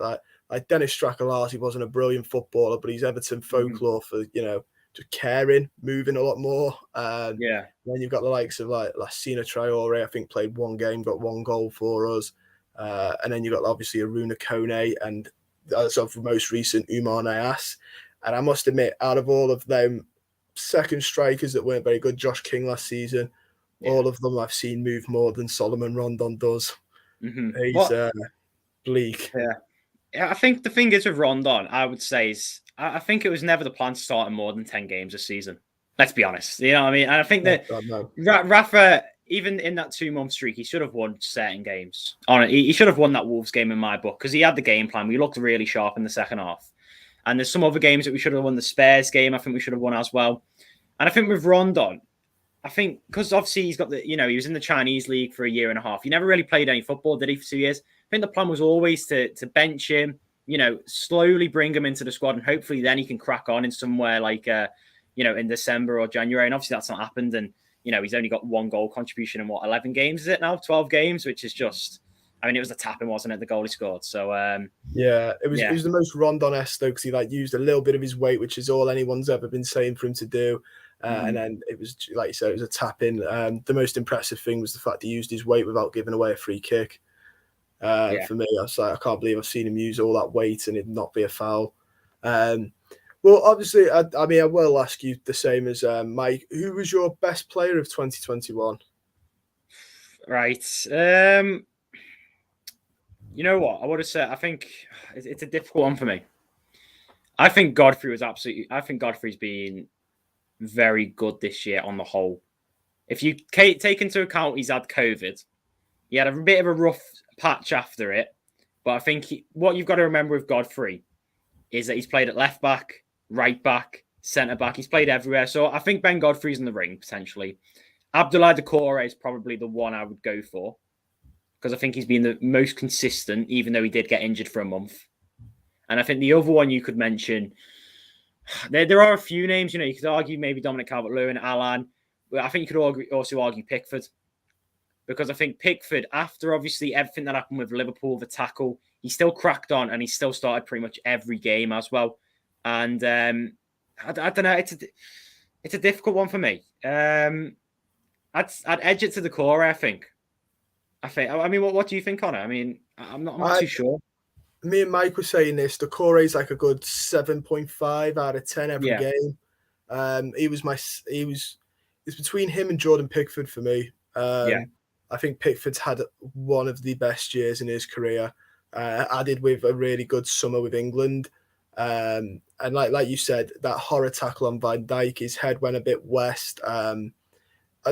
Dennis Strakalasi wasn't a brilliant footballer, but he's Everton folklore for just caring, moving a lot more. Then you've got the likes of Lassina Traore. I think played one game, got one goal for us, and then you've got obviously Aruna Kone and as of most recent Umar Niasse. And I must admit, out of all of them second strikers that weren't very good, Josh King last season, all of them I've seen move more than Solomon Rondon does. He's bleak. Yeah, I think the thing is with Rondon, I would say, is I think it was never the plan to start in more than 10 games this season. Let's be honest. You know what I mean? And I think that Rafa, even in that 2-month streak, he should have won certain games. He should have won that Wolves game in my book, because he had the game plan. We looked really sharp in the second half. And there's some other games that we should have won. The Spurs game, I think we should have won as well. And I think with Rondon, because obviously he's got he was in the Chinese league for a year and a half. He never really played any football, did he, for 2 years? I think the plan was always to bench him, slowly bring him into the squad, and hopefully then he can crack on in somewhere in December or January. And obviously that's not happened. And, he's only got 1 goal contribution in 11 games, is it now? 12 games, which is just, it was the tapping, wasn't it? The goal he scored. So, it was the most Rondon-esque, though, because he used a little bit of his weight, which is all anyone's ever been saying for him to do. And then it was, like you said, it was a tap-in. The most impressive thing was the fact he used his weight without giving away a free kick. For me, I was like, I can't believe I've seen him use all that weight and it not be a foul. Well, obviously, I will ask you the same as Mike. Who was your best player of 2021? Right. You know what? I would have said, I think it's a difficult one for me. I think Godfrey's been very good this year on the whole. If you take into account he's had COVID, he had a bit of a rough patch after it. But I think what you've got to remember with Godfrey is that he's played at left back, right back, centre back. He's played everywhere. So I think Ben Godfrey's in the ring, potentially. Abdoulaye Doucouré is probably the one I would go for, because I think he's been the most consistent, even though he did get injured for a month. And I think the other one you could mention, there are a few names, you could argue maybe Dominic Calvert-Lewin, Alan, but I think you could also argue Pickford. Because I think Pickford, after obviously everything that happened with Liverpool, the tackle, he still cracked on and he still started pretty much every game as well. And I don't know, it's a difficult one for me. I'd edge it to the core, I think. What do you think on it? I'm not too sure. Me and Mike were saying this. Doucouré is like a good 7.5 out of 10 every game. It's between him and Jordan Pickford for me. I think Pickford's had one of the best years in his career, added with a really good summer with England. And like you said, that horror tackle on Van Dijk, his head went a bit west. And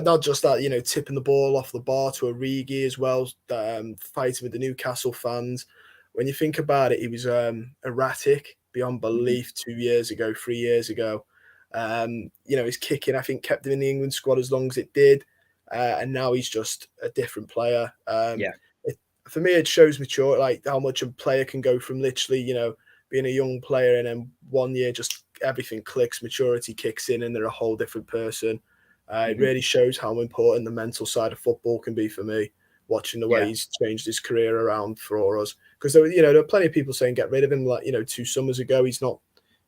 not just that, tipping the ball off the bar to Origi as well, fighting with the Newcastle fans. When you think about it, he was erratic beyond belief 3 years ago. His kicking, I think, kept him in the England squad as long as it did. and now he's just a different player. Yeah. For me, it shows mature, like how much a player can go from literally, being a young player and then 1 year just everything clicks, maturity kicks in, and they're a whole different person. It really shows how important the mental side of football can be for me, watching the way he's changed his career around for us. Because there are plenty of people saying get rid of him, like 2 summers ago. He's not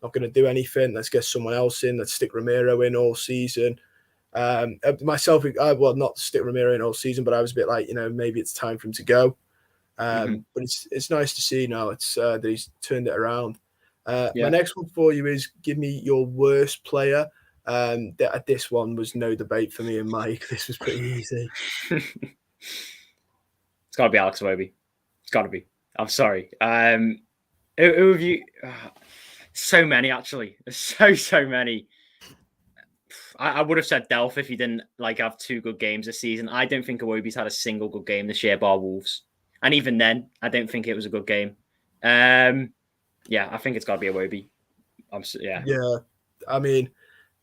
going to do anything. Let's get someone else in. Let's stick Romero in all season. Myself, well, not stick Romero in all season, but I was a bit like, maybe it's time for him to go. But it's nice to see now that he's turned it around. My next one for you is give me your worst player. This one was no debate for me and Mike. This was pretty easy. It's got to be Alex Iwobi. It's got to be. I'm sorry. Who have you? So many, actually. There's so many. I would have said Delph if he didn't have 2 good games this season. I don't think Iwobi's had a single good game this year, bar Wolves. And even then, I don't think it was a good game. I think it's got to be Iwobi. Yeah. I mean,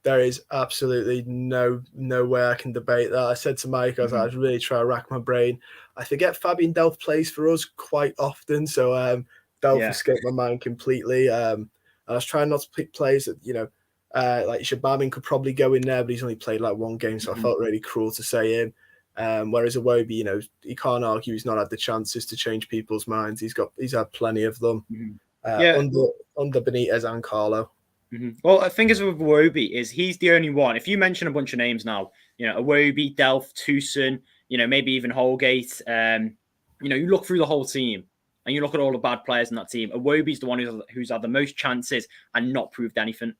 there is absolutely no way I can debate that. I said to Mike, I was really trying to rack my brain. I forget Fabian Delph plays for us quite often, so Delph escaped my mind completely. I was trying not to pick players that, like Shabamin could probably go in there, but he's only played 1 game, so I felt really cruel to say him. Whereas Iwobi, he can't argue he's not had the chances to change people's minds. He's had plenty of them under Benitez and Carlo. Well, the thing is with Iwobi is he's the only one. If you mention a bunch of names now, Iwobi, Delph, Tucson, maybe even Holgate, you look through the whole team and you look at all the bad players in that team. Iwobi's the one who's had the most chances and not proved anything.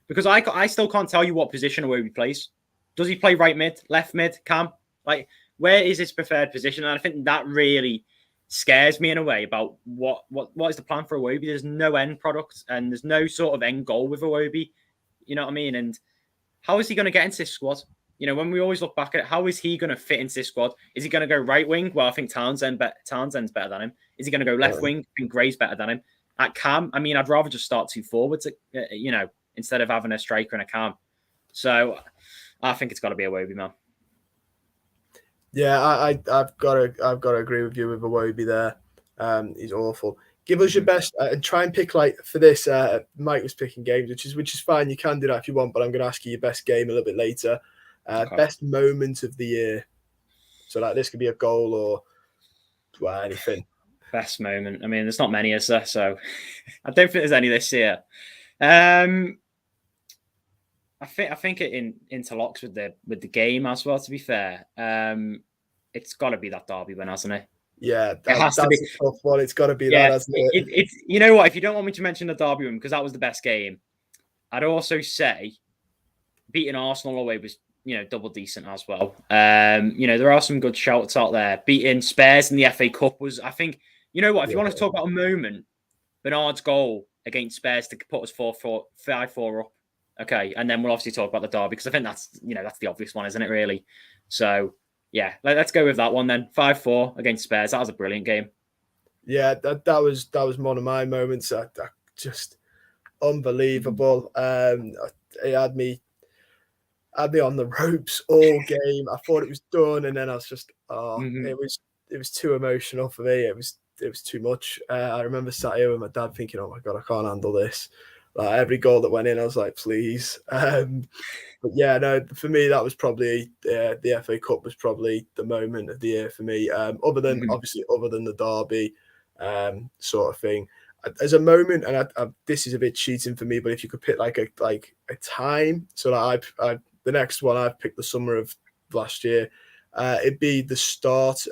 Because I still can't tell you what position Iwobi plays. Does he play right mid, left mid, cam? Where is his preferred position? And I think that really scares me in a way about what is the plan for Iwobi. There's no end product and there's no sort of end goal with Iwobi. You know what I mean? And how is he going to get into this squad? When we always look back at it, how is he going to fit into this squad? Is he going to go right wing? Well, I think Townsend's better than him. Is he going to go left wing? I think Gray's better than him. At cam, I mean, I'd rather just start 2 forwards, instead of having a striker and a cam. So I think it's got to be Iwobi, man. Yeah, I've got to agree with you with Iwobi there. He's awful. Give us your best and try and pick for this. Mike was picking games, which is fine. You can do that if you want, but I'm going to ask you your best game a little bit later. Okay. Best moment of the year. So this could be a goal or anything. Best moment. I mean, there's not many, is there? So I don't think there's any this year. I think it interlocks with the game as well. To be fair, it's got to be that derby win, hasn't it? Yeah, that's a tough one. It's got to be that, hasn't it? It's you know what? If you don't want me to mention the derby win because that was the best game, I'd also say beating Arsenal away was double decent as well. There are some good shouts out there. Beating Spurs in the FA Cup was, I think, you know what? If you want to talk about a moment, Bernard's goal against Spurs to put us 5-4 up. Okay, and then we'll obviously talk about the derby because I think that's the obvious one, isn't it? Really. So yeah, let's go with that one then. 5-4 against Spurs. That was a brilliant game. Yeah, that was one of my moments. Just unbelievable. It had me on the ropes all game. I thought it was done, and then I was just it was too emotional for me. It was too much. I remember sat here with my dad thinking, "Oh my God, I can't handle this." Every goal that went in, I was like, "Please." But yeah, no, for me, that was probably the FA Cup was probably the moment of the year for me. Other than the derby sort of thing. As a moment, and this is a bit cheating for me, but if you could pick a time, so that the next one I've picked the summer of last year, it'd be the start,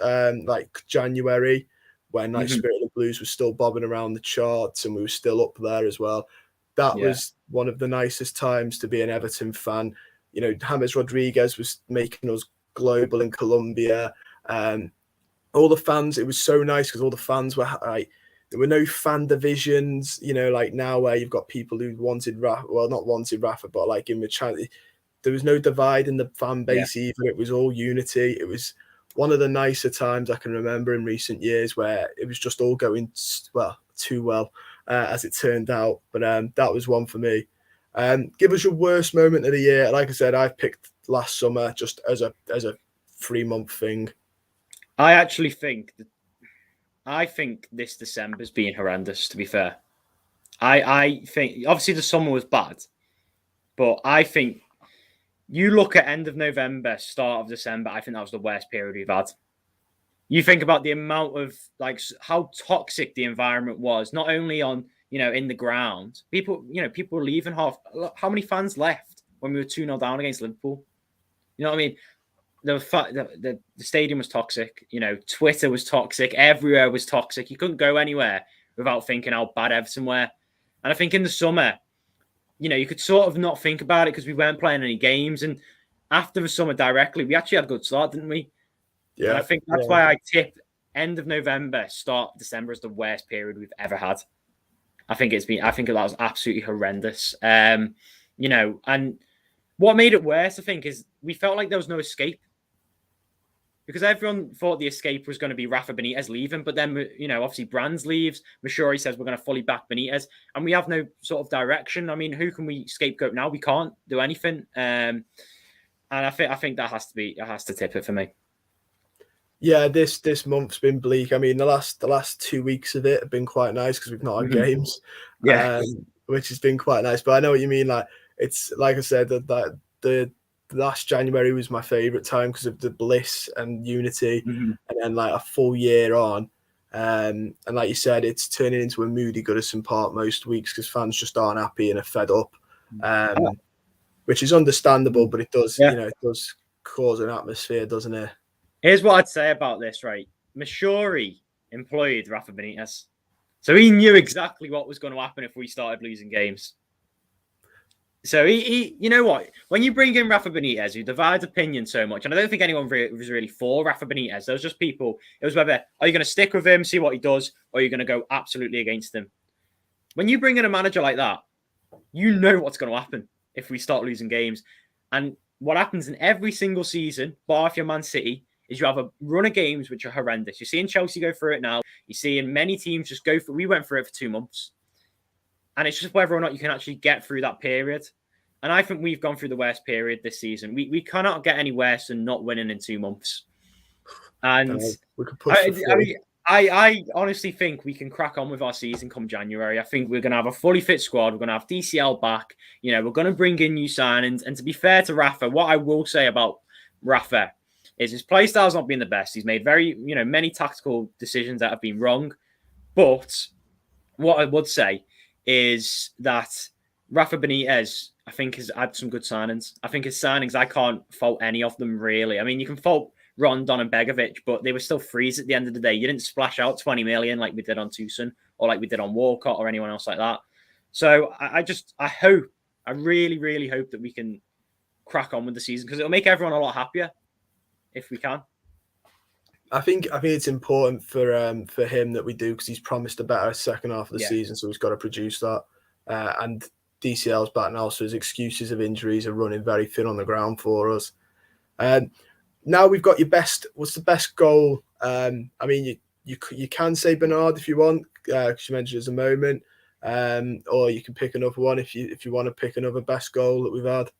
January, when Spirit of the Blues was still bobbing around the charts and we were still up there as well. That was one of the nicest times to be an Everton fan. James Rodriguez was making us global in Colombia. All the fans, it was so nice because all the fans were there were no fan divisions, now where you've got people who wanted Rafa, well, not wanted Rafa, but in the chance, there was no divide in the fan base either. It was all unity. It was one of the nicer times I can remember in recent years where it was just all going too well, as it turned out. But that was one for me. Give us your worst moment of the year. Like I said, I've picked last summer just as a 3-month thing. I actually think this December's been horrendous, to be fair. I think obviously the summer was bad, but I think you look at end of November, start of December, I think that was the worst period we've had. You think about the amount of like how toxic the environment was, not only on, in the ground. People were leaving how many fans left when we were 2-0 down against Liverpool? You know what I mean? The stadium was toxic. Twitter was toxic. Everywhere was toxic. You couldn't go anywhere without thinking how bad Everton were. And I think in the summer, you could sort of not think about it because we weren't playing any games. And after the summer directly, we actually had a good start, didn't we? Yeah. And I think that's why I tip end of November, start of December is the worst period we've ever had. I think that was absolutely horrendous. And what made it worse, I think, is we felt like there was no escape. Because everyone thought the escape was going to be Rafa Benitez leaving, but then, obviously Brands leaves. Mashori says we're going to fully back Benitez, and we have no sort of direction. I mean, who can we scapegoat now? We can't do anything. And I think that has to tip it for me. Yeah, this month's been bleak. I mean, the last 2 weeks of it have been quite nice because we've not had games, which has been quite nice. But I know what you mean. Like, it's like I said, that the last January was my favourite time because of the bliss and unity, and then like a full year on, and like you said, it's turning into a moody Goodison Park most weeks because fans just aren't happy and are fed up, which is understandable, but it does it does cause an atmosphere, doesn't it? Here's what I'd say about this, right? Mashori employed Rafa Benitez, so he knew exactly what was going to happen if we started losing games. So he, you know what? When you bring in Rafa Benitez, who divides opinion so much, and I don't think anyone was really for Rafa Benitez. There was just people. It was whether are you going to stick with him, see what he does, or are you going to go absolutely against him? When you bring in a manager like that, you know what's going to happen if we start losing games. And what happens in every single season, bar if you're Man City, is you have a run of games which are horrendous. You're seeing Chelsea go through it now. You're seeing many teams just go through. We went through it for 2 months. And it's just whether or not you can actually get through that period. And I think we've gone through the worst period this season. We cannot get any worse than not winning in 2 months. And we could push I honestly think we can crack on with our season come January. I think we're going to have a fully fit squad. We're going to have DCL back. We're going to bring in new signings. And to be fair to Rafa, what I will say about Rafa is his play style's not been the best. He's made many tactical decisions that have been wrong. But what I would say is that Rafa Benitez, I think, has had some good signings. I think his signings, I can't fault any of them, really. I mean, you can fault Rondon and Begovic, but they were still frees at the end of the day. You didn't splash out 20 million like we did on Tucson or like we did on Walcott or anyone else like that. So I really, really hope that we can crack on with the season because it'll make everyone a lot happier if we can. I think it's important for him that we do because he's promised a better second half of the season, so he's got to produce that. And DCL's back now, so his excuses of injuries are running very thin on the ground for us. Now we've got your best. What's the best goal? I mean, you can say Bernard if you want, because you mentioned it as a moment, or you can pick another one if you want to pick another best goal that we've had.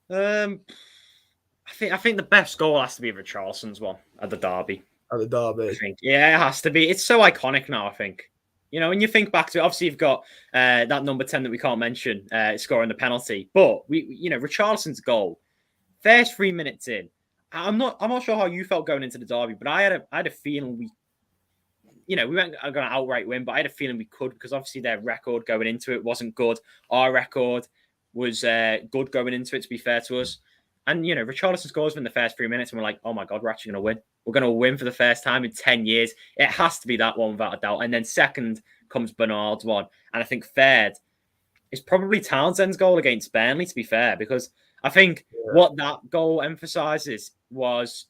I think the best goal has to be Richarlison's one at the derby. At the derby, I think. Yeah, it has to be. It's so iconic now. I think. When you think back to it, obviously you've got that number 10 that we can't mention scoring the penalty, but Richarlison's goal, first 3 minutes in. I'm not sure how you felt going into the derby, but I had a feeling we weren't going to outright win, but I had a feeling we could because obviously their record going into it wasn't good. Our record was good going into it, to be fair to us. And Richarlison scores in the first 3 minutes, and we're like, oh my God, we're actually going to win. We're going to win for the first time in 10 years. It has to be that one without a doubt. And then second comes Bernard's one. And I think third is probably Townsend's goal against Burnley, to be fair, because I think what that goal emphasises was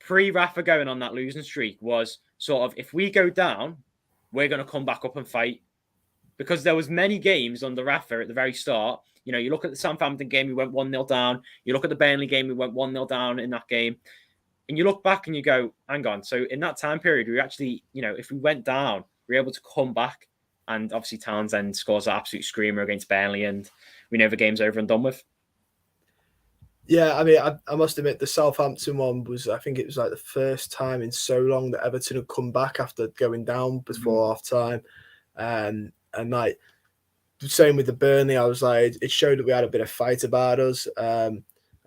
pre-Rafa going on that losing streak was sort of, if we go down, we're going to come back up and fight. Because there was many games under Rafa at the very start. You look at the Southampton game, we went 1-0 down. You look at the Burnley game, we went 1-0 down in that game. And you look back and you go, hang on. So in that time period, we actually, if we went down, we were able to come back. And obviously Townsend scores an absolute screamer against Burnley and we know the game's over and done with. Yeah, I mean, I must admit the Southampton one was, I think it was like the first time in so long that Everton had come back after going down before half time. And like, same with the Burnley, I was like, it showed that we had a bit of fight about us. I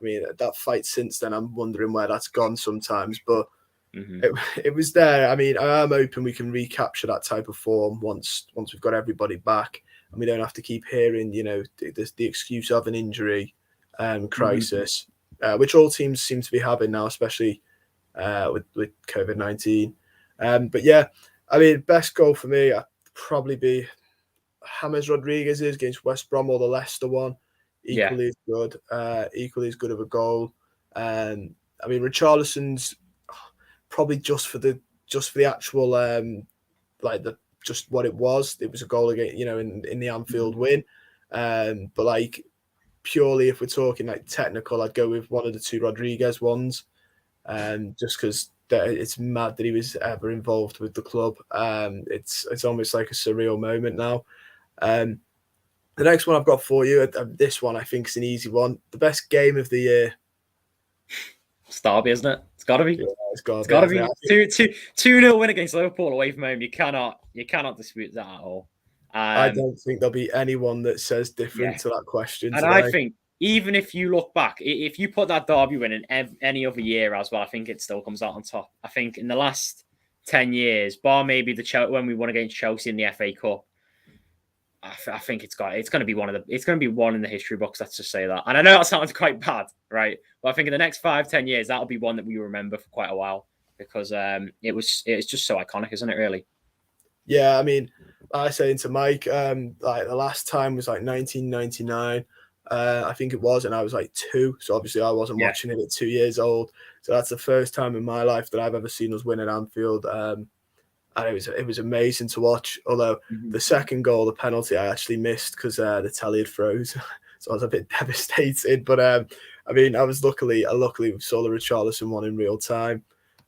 mean, that fight since then, I'm wondering where that's gone sometimes, but it was there. I mean, I am hoping we can recapture that type of form once we've got everybody back, and we don't have to keep hearing, the excuse of an injury crisis, which all teams seem to be having now, especially with COVID-19. But yeah, I mean, best goal for me, I'd probably be James Rodriguez's against West Brom, or the Leicester one. Equally as good, equally as good of a goal. I mean, Richarlison's probably just for the actual just what it was. It was a goal again, in the Anfield win. But like, purely if we're talking like technical, I'd go with one of the two Rodriguez ones, just because it's mad that he was ever involved with the club. It's almost like a surreal moment now. The next one I've got for you, this one I think is an easy one. The best game of the year. It's Derby, isn't it? It's got to be. Yeah, it's got to be 2-0 win against Liverpool away from home. You cannot dispute that at all. I don't think there'll be anyone that says different to that question. And today. I think even if you look back, if you put that Derby win in any other year as well, I think it still comes out on top. I think in the last 10 years, bar maybe when we won against Chelsea in the FA Cup, I think it's going to be one in the history books. Let's just say that. And I know that sounds quite bad, right? But I think in the next 5-10 years, that'll be one that we remember for quite a while, because it's just so iconic, isn't it? Really? Yeah, I mean, I was saying to Mike, like the last time was like 1999, I think it was, and I was like 2, so obviously I wasn't watching it at 2 years old. So that's the first time in my life that I've ever seen us win at Anfield. And it was amazing to watch. Although the second goal, the penalty, I actually missed because the telly had froze, so I was a bit devastated. But I mean, I luckily saw the Richarlison one in real time.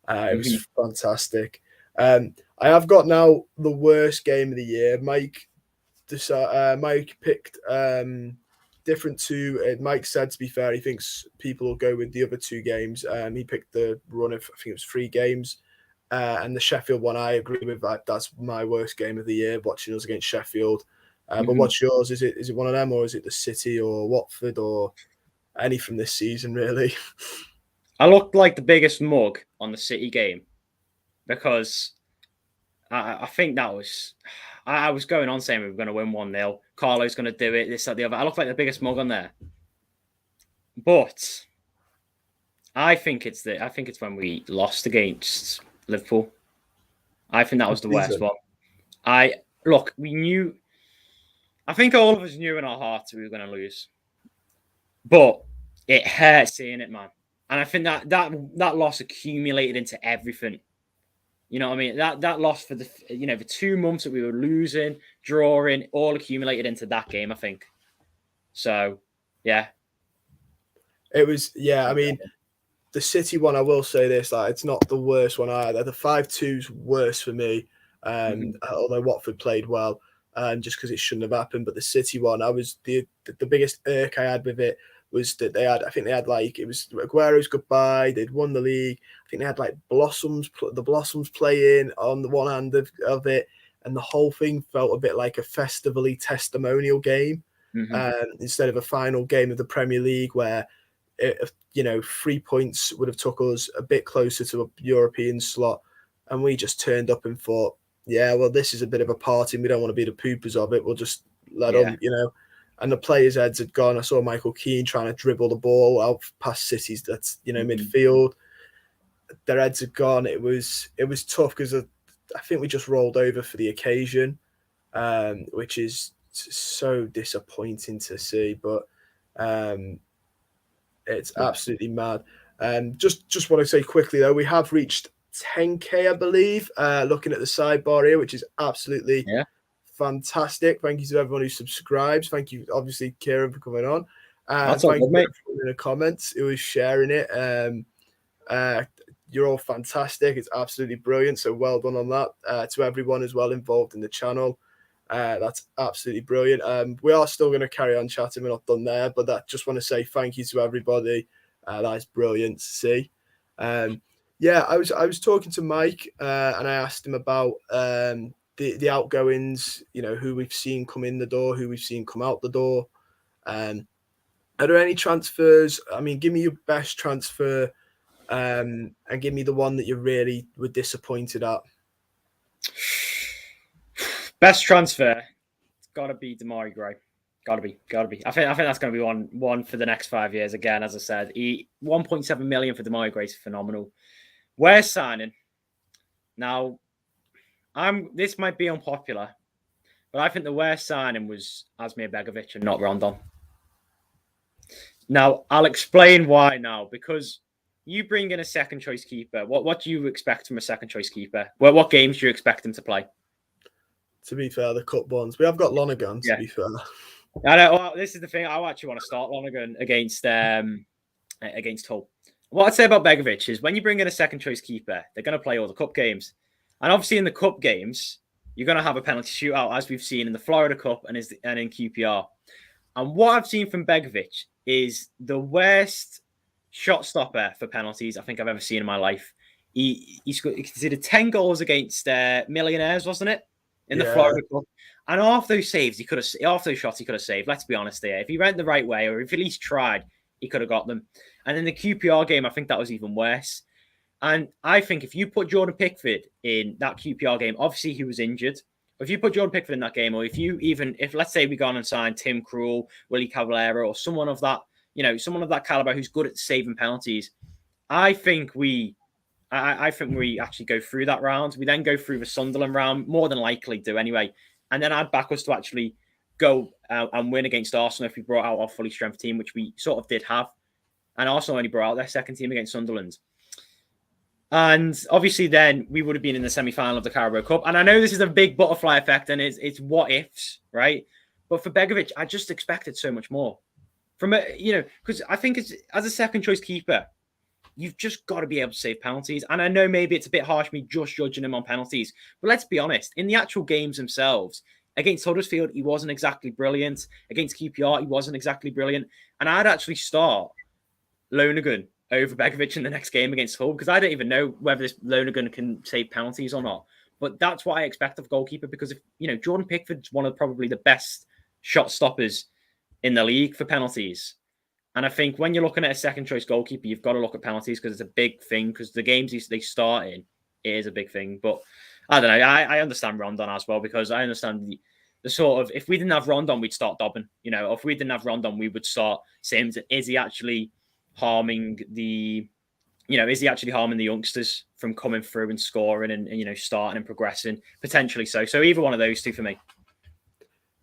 It was fantastic. I have got now the worst game of the year. Mike picked different to Mike said, to be fair, he thinks people will go with the other 2 games. He picked the run of, I think it was 3 games. And the Sheffield one, I agree with that. That's my worst game of the year, watching us against Sheffield. But what's yours? Is it one of them, or is it the City or Watford or any from this season, really? I looked like the biggest mug on the City game, because I think that was... I was going on saying we were going to win 1-0. Carlo's going to do it, this, that, the other. I looked like the biggest mug on there. But I think it's when we lost against Liverpool. I think that was the worst one. We knew. I think all of us knew in our hearts we were going to lose, but it hurt seeing it, man. And I think that loss accumulated into everything. You know what I mean? That loss for the for 2 months that we were losing, drawing, all accumulated into that game, I think. So, yeah. It was, I mean, the City one, I will say this, like, it's not the worst one either. The 5-2's worse for me, although Watford played well, just because it shouldn't have happened. But the City one, I was the biggest irk I had with it was that I think they had like, it was Aguero's goodbye. They'd won the league. I think they had like the Blossoms playing on the one hand of it, and the whole thing felt a bit like a festivally testimonial game, instead of a final game of the Premier League where 3 points would have took us a bit closer to a European slot, and we just turned up and thought, well, this is a bit of a party and we don't want to be the poopers of it. We'll just let them, and the players' heads had gone. I saw Moisie Keane trying to dribble the ball out past City's midfield. Their heads had gone. It was tough because I think we just rolled over for the occasion, which is so disappointing to see. But it's absolutely mad. Just want to say quickly though, we have reached 10k, I believe. Looking at the sidebar here, which is absolutely fantastic. Thank you to everyone who subscribes. Thank you, obviously, Kieran, for coming on. That's thank all good, mate. in the comments who was sharing it. You're all fantastic. It's absolutely brilliant. So well done on that. To everyone as well involved in the channel. That's absolutely brilliant. We are still going to carry on chatting. We're not done there, but I just want to say thank you to everybody. That is brilliant to see. Yeah, I was talking to Mike and I asked him about the outgoings, who we've seen come in the door, who we've seen come out the door. Are there any transfers? I mean, give me your best transfer and give me the one that you really were disappointed at. Best transfer, it's got to be Demarai Gray. Got to be. I think that's going to be one for the next 5 years. Again, as I said, 1.7 million for Demarai Gray is phenomenal. We're signing now. This might be unpopular, but I think the worst signing was Asmir Begovic and not Rondon. Now I'll explain why now, because you bring in a second choice keeper. What do you expect from a second choice keeper? What games do you expect him to play? To be fair, the cup ones. We have got Lonergan, to be fair. I know. Well, this is the thing. I actually want to start Lonergan against Hull. What I'd say about Begovic is when you bring in a second choice keeper, they're going to play all the cup games. And obviously in the cup games, you're going to have a penalty shootout, as we've seen in the Florida Cup and in QPR. And what I've seen from Begovic is the shot stopper for penalties I think I've ever seen in my life. He considered 10 goals against Millionaires, wasn't it? In the Florida Cup. And half those shots he could have saved. Let's be honest here. If he went the right way, or if he at least tried, he could have got them. And in the QPR game, I think that was even worse. And I think if you put Jordan Pickford in that QPR game, obviously he was injured. If you put Jordan Pickford in that game, or if let's say we go on and sign Tim Krul, Willie Cavallero, or someone of that caliber who's good at saving penalties, I think we actually go through that round. We then go through the Sunderland round, more than likely do anyway. And then I'd back us to actually go and win against Arsenal if we brought out our fully strength team, which we sort of did have. And Arsenal only brought out their second team against Sunderland. And obviously then we would have been in the semi-final of the Carabao Cup. And I know this is a big butterfly effect and it's what ifs, right? But for Begovic, I just expected so much more. Because I think as a second choice keeper, you've just got to be able to save penalties. And I know maybe it's a bit harsh me just judging him on penalties. But let's be honest, in the actual games themselves, against Huddersfield, he wasn't exactly brilliant. Against QPR, he wasn't exactly brilliant. And I'd actually start Lonergan over Begovic in the next game against Hull, because I don't even know whether this Lonergan can save penalties or not. But that's what I expect of a goalkeeper, because if Jordan Pickford's one of probably the best shot stoppers in the league for penalties. And I think when you're looking at a second choice goalkeeper, you've got to look at penalties because it's a big thing, because the games they start in, it is a big thing. But I don't know. I understand Rondon as well, because I understand the sort of, if we didn't have Rondon, we'd start Dobbin. If we didn't have Rondon, we would start Sims. Is he actually harming the youngsters from coming through and scoring and starting and progressing? Potentially so. So either one of those two for me.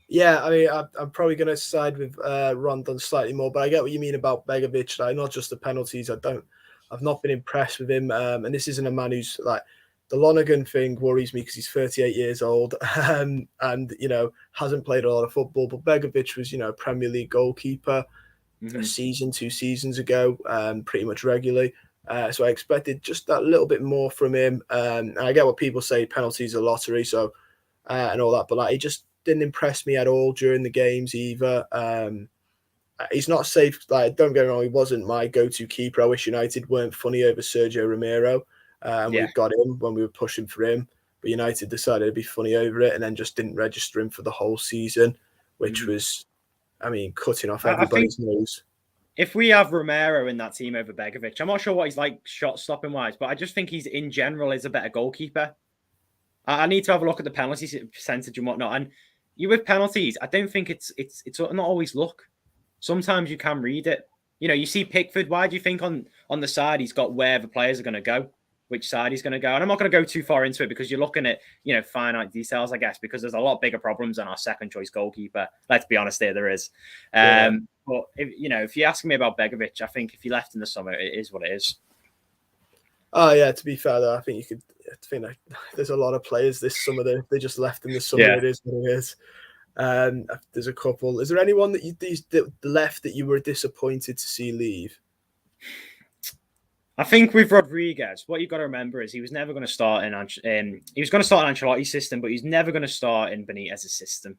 Yeah, I mean, I'm probably going to side with Rondon slightly more, but I get what you mean about Begovic. Like, not just the penalties. I've not been impressed with him. And this isn't a man who's like, the Lonergan thing worries me because he's 38 years old and hasn't played a lot of football. But Begovic was, a Premier League goalkeeper a season, 2 seasons ago, pretty much regularly. So I expected just that little bit more from him. And I get what people say, penalties are lottery, so and all that, but he just didn't impress me at all during the games either. He's not safe. Don't get me wrong, he wasn't my go-to keeper. I wish United weren't funny over Sergio Romero. We got him when we were pushing for him, but United decided to be funny over it and then just didn't register him for the whole season, which was, cutting off everybody's nose. If we have Romero in that team over Begovic, I'm not sure what he's like shot stopping wise, but I just think he's in general is a better goalkeeper. I need to have a look at the penalty percentage and whatnot. And with penalties, I don't think it's not always luck. Sometimes you can read it. You see Pickford. Why do you think on the side he's got where the players are going to go, which side he's going to go? And I'm not going to go too far into it because you're looking at finite details, I guess, because there's a lot bigger problems than our second choice goalkeeper. Let's be honest, there is. But if you ask me about Begovic, I think if he left in the summer, it is what it is. Oh yeah, to be fair though, I think there's a lot of players this summer that they just left in the summer. Yeah. It is what it is. There's a couple. Is there anyone that left that you were disappointed to see leave? I think with Rodriguez, what you've got to remember is he was never going to start he was going to start in Ancelotti's system, but he's never going to start in Benitez's system.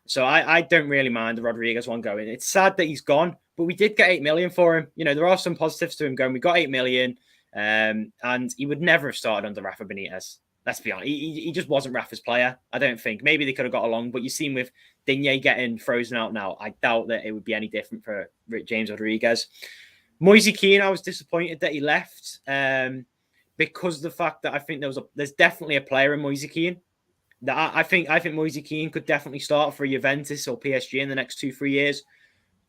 So I don't really mind the Rodriguez one going. It's sad that he's gone, but we did get 8 million for him. You know, there are some positives to him going. We got 8 million, and he would never have started under Rafa Benitez. Let's be honest. He just wasn't Rafa's player, I don't think. Maybe they could have got along, but you've seen with Digne getting frozen out now, I doubt that it would be any different for James Rodriguez. Moisie Keane, I was disappointed that he left because of the fact that I think there's definitely a player in Moisie Keane. I think Moisie Keane could definitely start for Juventus or PSG in the next 2-3 years.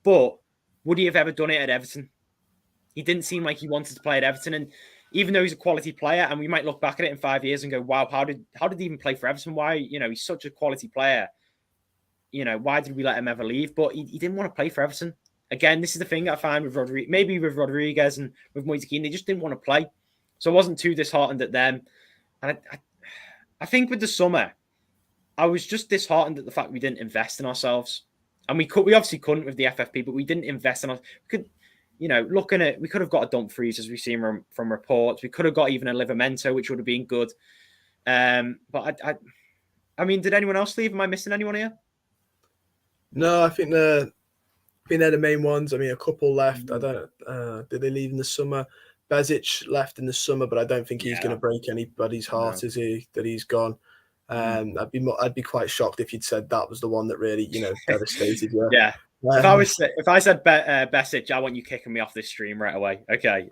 But would he have ever done it at Everton? He didn't seem like he wanted to play at Everton. And even though he's a quality player, and we might look back at it in 5 years and go, wow, how did he even play for Everton? Why, he's such a quality player. Why did we let him ever leave? But he didn't want to play for Everton. Again, this is the thing I find with Rodriguez and with Moisie Keane, they just didn't want to play. So I wasn't too disheartened at them. And I think with the summer, I was just disheartened at the fact we didn't invest in ourselves. And we obviously couldn't with the FFP, but we didn't invest in ourselves. We could have got a Dumfries, as we've seen from reports. We could have got even a Livramento, which would have been good. But I mean, did anyone else leave? Am I missing anyone here? No, I think they're the main ones. I mean, a couple left. I don't. Did they leave in the summer? Bezic left in the summer, but I don't think he's going to break anybody's heart. Is he that he's gone? I'd be quite shocked if you'd said that was the one that really, devastated you. Yeah. If I said Besic, I want you kicking me off this stream right away. Okay.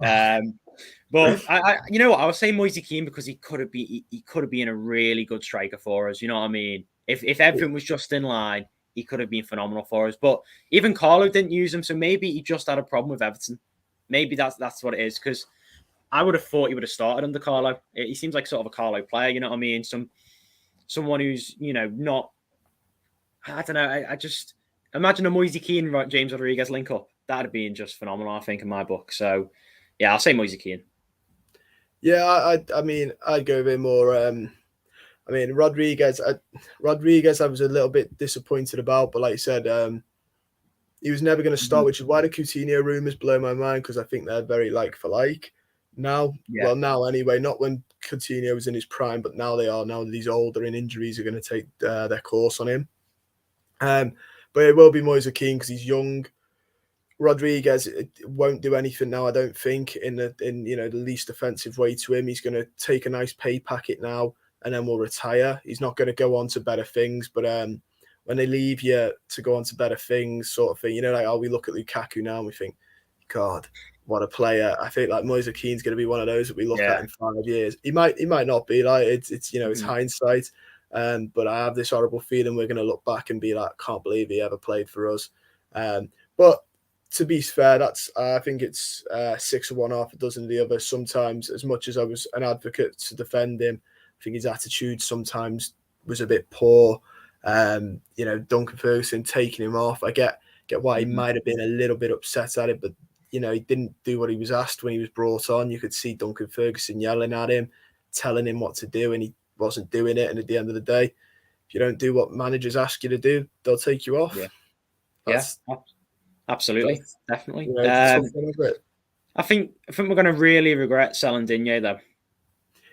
But you know what? I was saying Moisie Keane because he could have been a really good striker for us. You know what I mean? If everything was just in line, he could have been phenomenal for us. But even Carlo didn't use him, so maybe he just had a problem with Everton. Maybe that's what it is. Because I would have thought he would have started under Carlo. He seems like sort of a Carlo player. You know what I mean? Someone who's, not, I don't know. I just imagine a Moisie Keane, James Rodriguez link up. That'd have been just phenomenal, I think, in my book. So, yeah, I'll say Moisie Keane. Yeah, I mean, I'd go a bit more. I mean, Rodriguez, I was a little bit disappointed about, but like you said, he was never going to start, which is why the Coutinho rumours blow my mind, because I think they're very like for like now. Yeah. Well, now anyway, not when Coutinho was in his prime, but now they are. Now that he's older and injuries are going to take their course on him. But it will be Moisie Keane because he's young. Rodriguez won't do anything now, I don't think, in the least offensive way to him. He's going to take a nice pay packet now and then will retire. He's not going to go on to better things, but when they leave you to go on to better things, sort of thing, we look at Lukaku now and we think, God, what a player. I think like Moisie Keane's going to be one of those that we look at in 5 years. He might not be, like it's hindsight. But I have this horrible feeling we're going to look back and be like, can't believe he ever played for us. But to be fair, I think it's 6 of one, half a dozen of the other. Sometimes, as much as I was an advocate to defend him, I think his attitude sometimes was a bit poor. Duncan Ferguson taking him off. I get why he might have been a little bit upset at it, but he didn't do what he was asked when he was brought on. You could see Duncan Ferguson yelling at him, telling him what to do, and he wasn't doing it. And at the end of the day, if you don't do what managers ask you to do, they'll take you off. Yeah, absolutely, definitely. I think we're going to really regret selling Digne, though.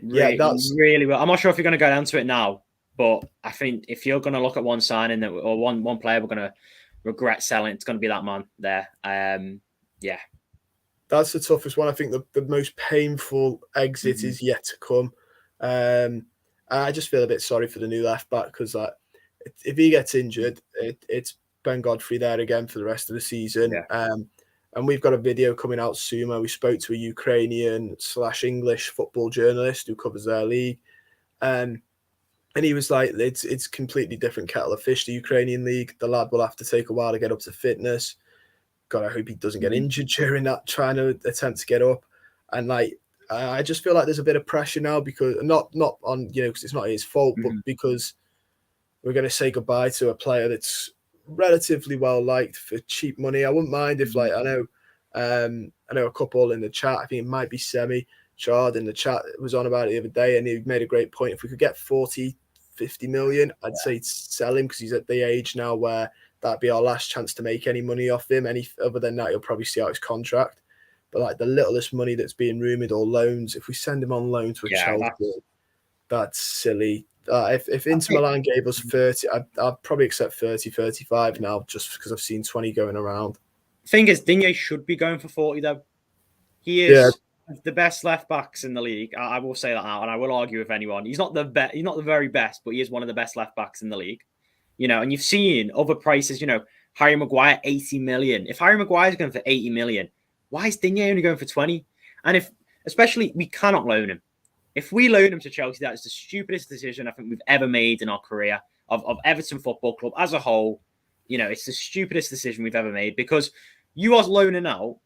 Really well. I'm not sure if you're going to go down to it now, but I think if you're going to look at one signing or one player we're going to regret selling, it's going to be that man there. Yeah. That's the toughest one. I think the most painful exit is yet to come. I just feel a bit sorry for the new left back because if he gets injured, it's Ben Godfrey there again for the rest of the season. Yeah. And we've got a video coming out soon where we spoke to a Ukrainian/English football journalist who covers their league. And he was like, it's completely different kettle of fish, the Ukrainian league. The lad will have to take a while to get up to fitness. God, I hope he doesn't get injured during that, trying to attempt to get up. And I just feel like there's a bit of pressure now because not on, because it's not his fault, but because we're going to say goodbye to a player that's relatively well liked for cheap money. I wouldn't mind if I know a couple in the chat. I think it might be Semi Chard in the chat was on about it the other day, and he made a great point. If we could get 40, 50 million, I'd say sell him because he's at the age now where that'd be our last chance to make any money off him. Any other than that, he'll probably see out his contract. But like the littlest money that's being rumoured or loans, if we send him on loan to a Chelsea, that's silly. If Inter Milan gave us 30, I'd probably accept 30, 35 now, just because I've seen 20 going around. Thing is, Digne should be going for 40 though. He is the best left backs in the league. I will say that out, and I will argue with anyone. He's not the best. He's not the very best, but he is one of the best left backs in the league. And you've seen other prices. Harry Maguire 80 million. If Harry Maguire is going for 80 million, why is Digne only going for 20? And especially we cannot loan him. If we loan him to Chelsea, that is the stupidest decision I think we've ever made in our career of Everton Football Club as a whole. It's the stupidest decision we've ever made, because you are loaning out.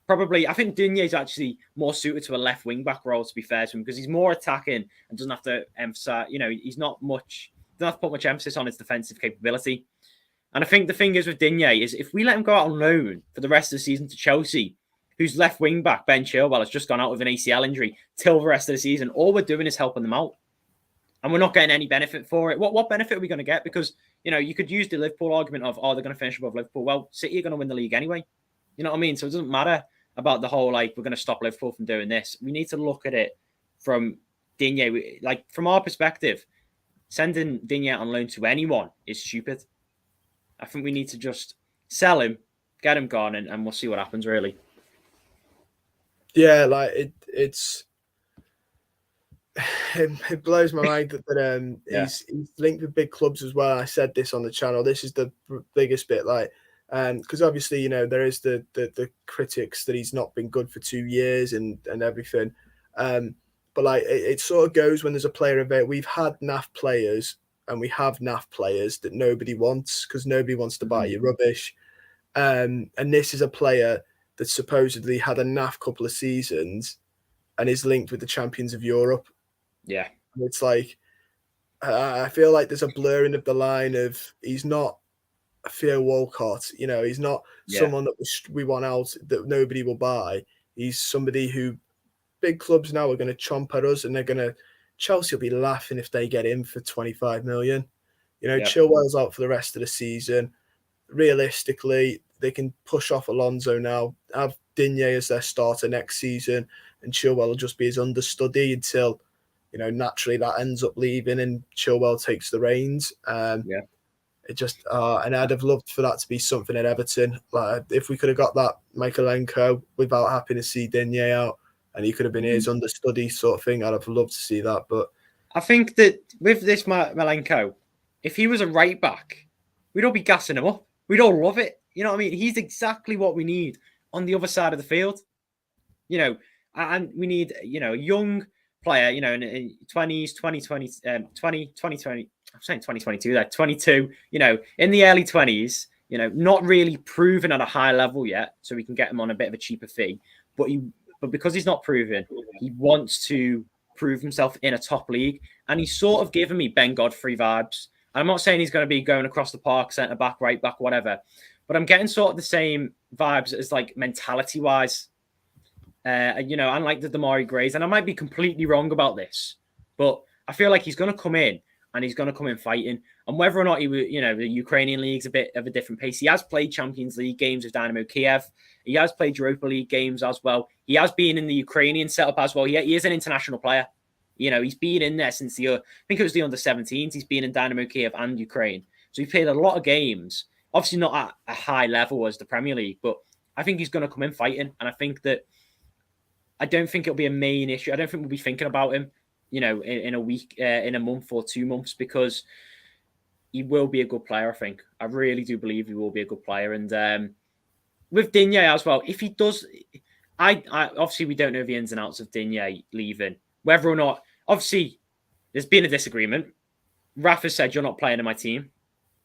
Probably, I think Digne is actually more suited to a left wing back role, to be fair to him, because he's more attacking and doesn't have to emphasize. He's not much. Doesn't have to put much emphasis on his defensive capability. And I think the thing is with Digne is if we let him go out on loan for the rest of the season to Chelsea, whose left wing back Ben Chilwell has just gone out with an ACL injury till the rest of the season, all we're doing is helping them out, and we're not getting any benefit for it. What benefit are we going to get? Because you could use the Liverpool argument of they're going to finish above Liverpool. Well, City are going to win the league anyway. You know what I mean? So it doesn't matter about the whole, we're going to stop Liverpool from doing this. We need to look at it from Digne. From our perspective, sending Digne out on loan to anyone is stupid. I think we need to just sell him, get him gone, and we'll see what happens, really. Yeah, it blows my mind that he's linked with big clubs as well. I said this on the channel. This is the biggest bit, because obviously there is the critics that he's not been good for 2 years and everything, but it sort of goes when there's a player available. We've had naff players and we have naff players that nobody wants because nobody wants to buy your rubbish, and this is a player that supposedly had a naff couple of seasons and is linked with the champions of Europe. Yeah, it's I feel like there's a blurring of the line of he's not a Theo Walcott, he's not someone that we want out that nobody will buy. He's somebody who big clubs now are going to chomp at us, and Chelsea will be laughing if they get him for 25 million. Chilwell's out for the rest of the season. Realistically, they can push off Alonso now, have Digne as their starter next season, and Chilwell will just be his understudy until, naturally that ends up leaving and Chilwell takes the reins. It just, and I'd have loved for that to be something at Everton. If we could have got that Michaelenko without having to see Digne out, and he could have been his understudy sort of thing, I'd have loved to see that. But I think that with this Michaelenko, if he was a right back, we'd all be gassing him up. We'd all love it. You know what I mean? He's exactly what we need on the other side of the field. And we need, a young player, in 20s, 2020, 2020. I'm saying 2022, there, 22, in the early 20s, not really proven at a high level yet, so we can get him on a bit of a cheaper fee. But because he's not proven, he wants to prove himself in a top league. And he's sort of given me Ben Godfrey vibes. I'm not saying he's going to be going across the park, centre back, right back, whatever. But I'm getting sort of the same vibes as mentality-wise. And the Damari Grays. And I might be completely wrong about this, but I feel like he's going to come in and he's going to come in fighting. And whether or not he was, the Ukrainian league's a bit of a different pace. He has played Champions League games with Dynamo Kiev. He has played Europa League games as well. He has been in the Ukrainian setup as well. He is an international player. He's been in there since I think it was the under-17s. He's been in Dynamo Kiev and Ukraine. So he played a lot of games. Obviously not at a high level as the Premier League, but I think he's going to come in fighting. And I don't think it'll be a main issue. I don't think we'll be thinking about him, in a week, in a month or 2 months, because he will be a good player, I think. I really do believe he will be a good player. And with Digne as well, if he does, I obviously we don't know the ins and outs of Digne leaving. Whether or not, obviously, there's been a disagreement. Rafa said, you're not playing in my team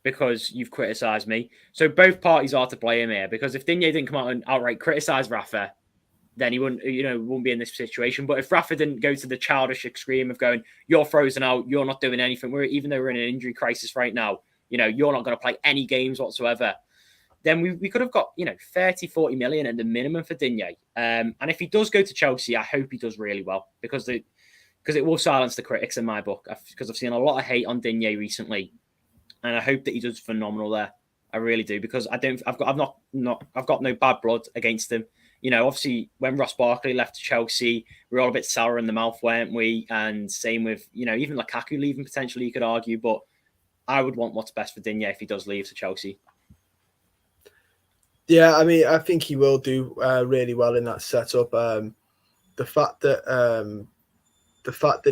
because you've criticised me. So both parties are to blame here, because if Digne didn't come out and outright criticise Rafa, then he wouldn't be in this situation. But if Rafa didn't go to the childish extreme of going, you're frozen out, you're not doing anything, even though we're in an injury crisis right now, you're not going to play any games whatsoever, then we could have got, 30, 40 million at the minimum for Digne. And if he does go to Chelsea, I hope he does really well, because it will silence the critics in my book, because I've seen a lot of hate on Digne recently. And I hope that he does phenomenal there. I really do, because I've got no bad blood against him. Obviously when Ross Barkley left to Chelsea, we were all a bit sour in the mouth, weren't we? And same with, even Lukaku leaving potentially, you could argue, but I would want what's best for Digne if he does leave to Chelsea. Yeah, I mean, I think he will do really well in that setup. The fact that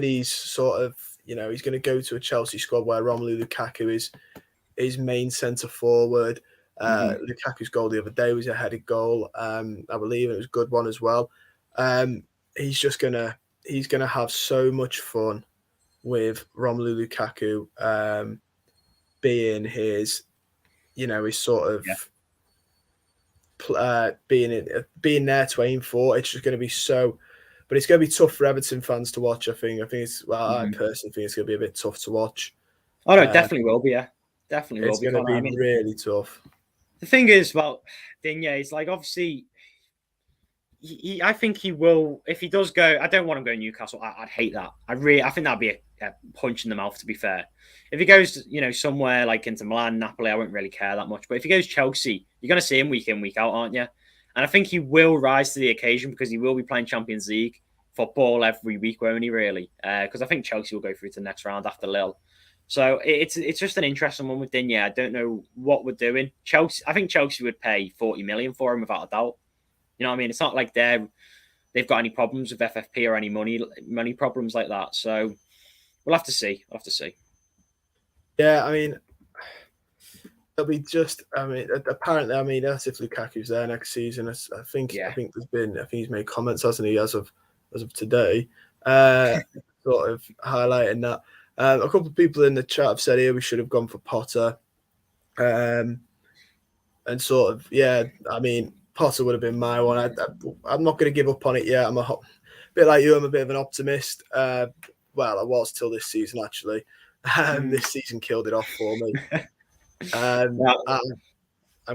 he's sort of, he's going to go to a Chelsea squad where Romelu Lukaku is his main centre forward. Lukaku's goal the other day was a headed goal, I believe, and it was a good one as well. He's gonna have so much fun with Romelu Lukaku being his, his sort of being there to aim for. It's just going to be so. But it's going to be tough for Everton fans to watch. I personally think it's going to be a bit tough to watch. Oh no, it definitely will be. Yeah, definitely will be. It's going to be really tough. The thing is, Digne is like, obviously, I think he will. If he does go, I don't want him going to Newcastle. I'd hate that. I think that'd be a punch in the mouth. To be fair, if he goes, somewhere like into Milan, Napoli, I wouldn't really care that much. But if he goes Chelsea, you're going to see him week in, week out, aren't you? And I think he will rise to the occasion because he will be playing Champions League football every week, won't he, really? Because I think Chelsea will go through to the next round after Lille. So it's just an interesting one with Digne. I don't know what we're doing. I think Chelsea would pay 40 million for him without a doubt. You know what I mean? It's not like they've got any problems with FFP or any money problems like that. So we'll have to see. Yeah, I mean, it'll be apparently, that's if Lukaku's there next season. I think he's made comments, hasn't he, as of today, sort of highlighting that. A couple of people in the chat have said here we should have gone for Potter, and sort of, I mean, Potter would have been my one. I'm not going to give up on it yet. I'm a bit like you. I'm a bit of an optimist. Well, I was till this season, actually. This season killed it off for me. I'm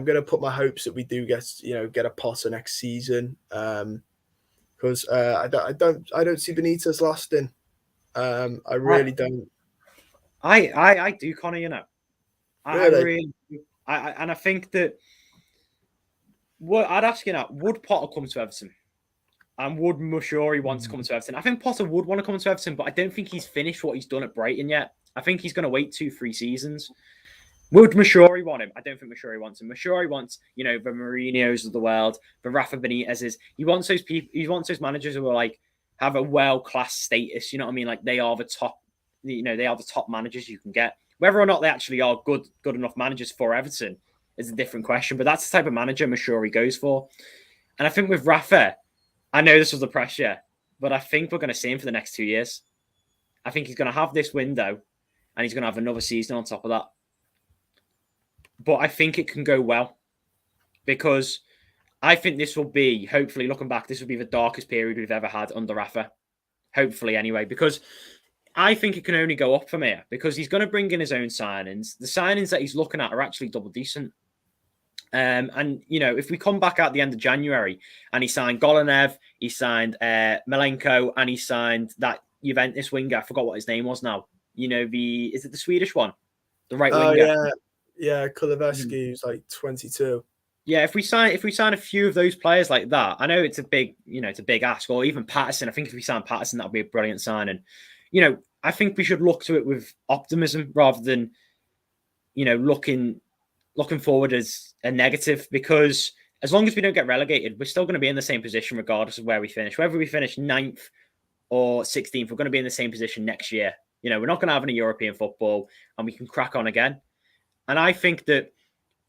going to put my hopes that we do get a Potter next season, because I don't see Benitez lasting. I really don't. I do, Connor. Really? I really do. And I think that I'd ask you now: would Potter come to Everton? And would Moshori want to come to Everton? I think Potter would want to come to Everton, but I don't think he's finished what he's done at Brighton yet. I think he's going to wait 2-3 seasons. Would Moshori want him? I don't think Moshori wants him. Moshori wants, the Mourinhos of the world, the Rafa Benitez's. He wants those people. He wants those managers who are like have a world-class status. You know what I mean? Like they are the top. They are the top managers you can get. Whether or not they actually are good enough managers for Everton is a different question. But that's the type of manager Moshori goes for. And I think with Rafa, I know this was the pressure, but I think we're going to see him for the next 2 years. I think he's going to have this window, and he's going to have another season on top of that. But I think it can go well, because I think this will be, hopefully, looking back, this will be the darkest period we've ever had under Rafa. Hopefully, anyway, because I think it can only go up from here, because he's going to bring in his own signings. The signings that he's looking at are actually double decent. And, if we come back at the end of January and he signed Golonev, he signed Malenko, and he signed that Juventus winger, I forgot what his name was now. Is it the Swedish one? The right winger? Yeah, Kuleveski, who's like 22. Yeah, if we sign a few of those players like that, I know it's a big ask, or even Patterson. I think if we sign Patterson, that would be a brilliant signing. I think we should look to it with optimism rather than, looking forward as a negative, because as long as we don't get relegated, we're still going to be in the same position regardless of where we finish. Whether we finish 9th or 16th, we're going to be in the same position next year. We're not going to have any European football, and we can crack on again. And I think that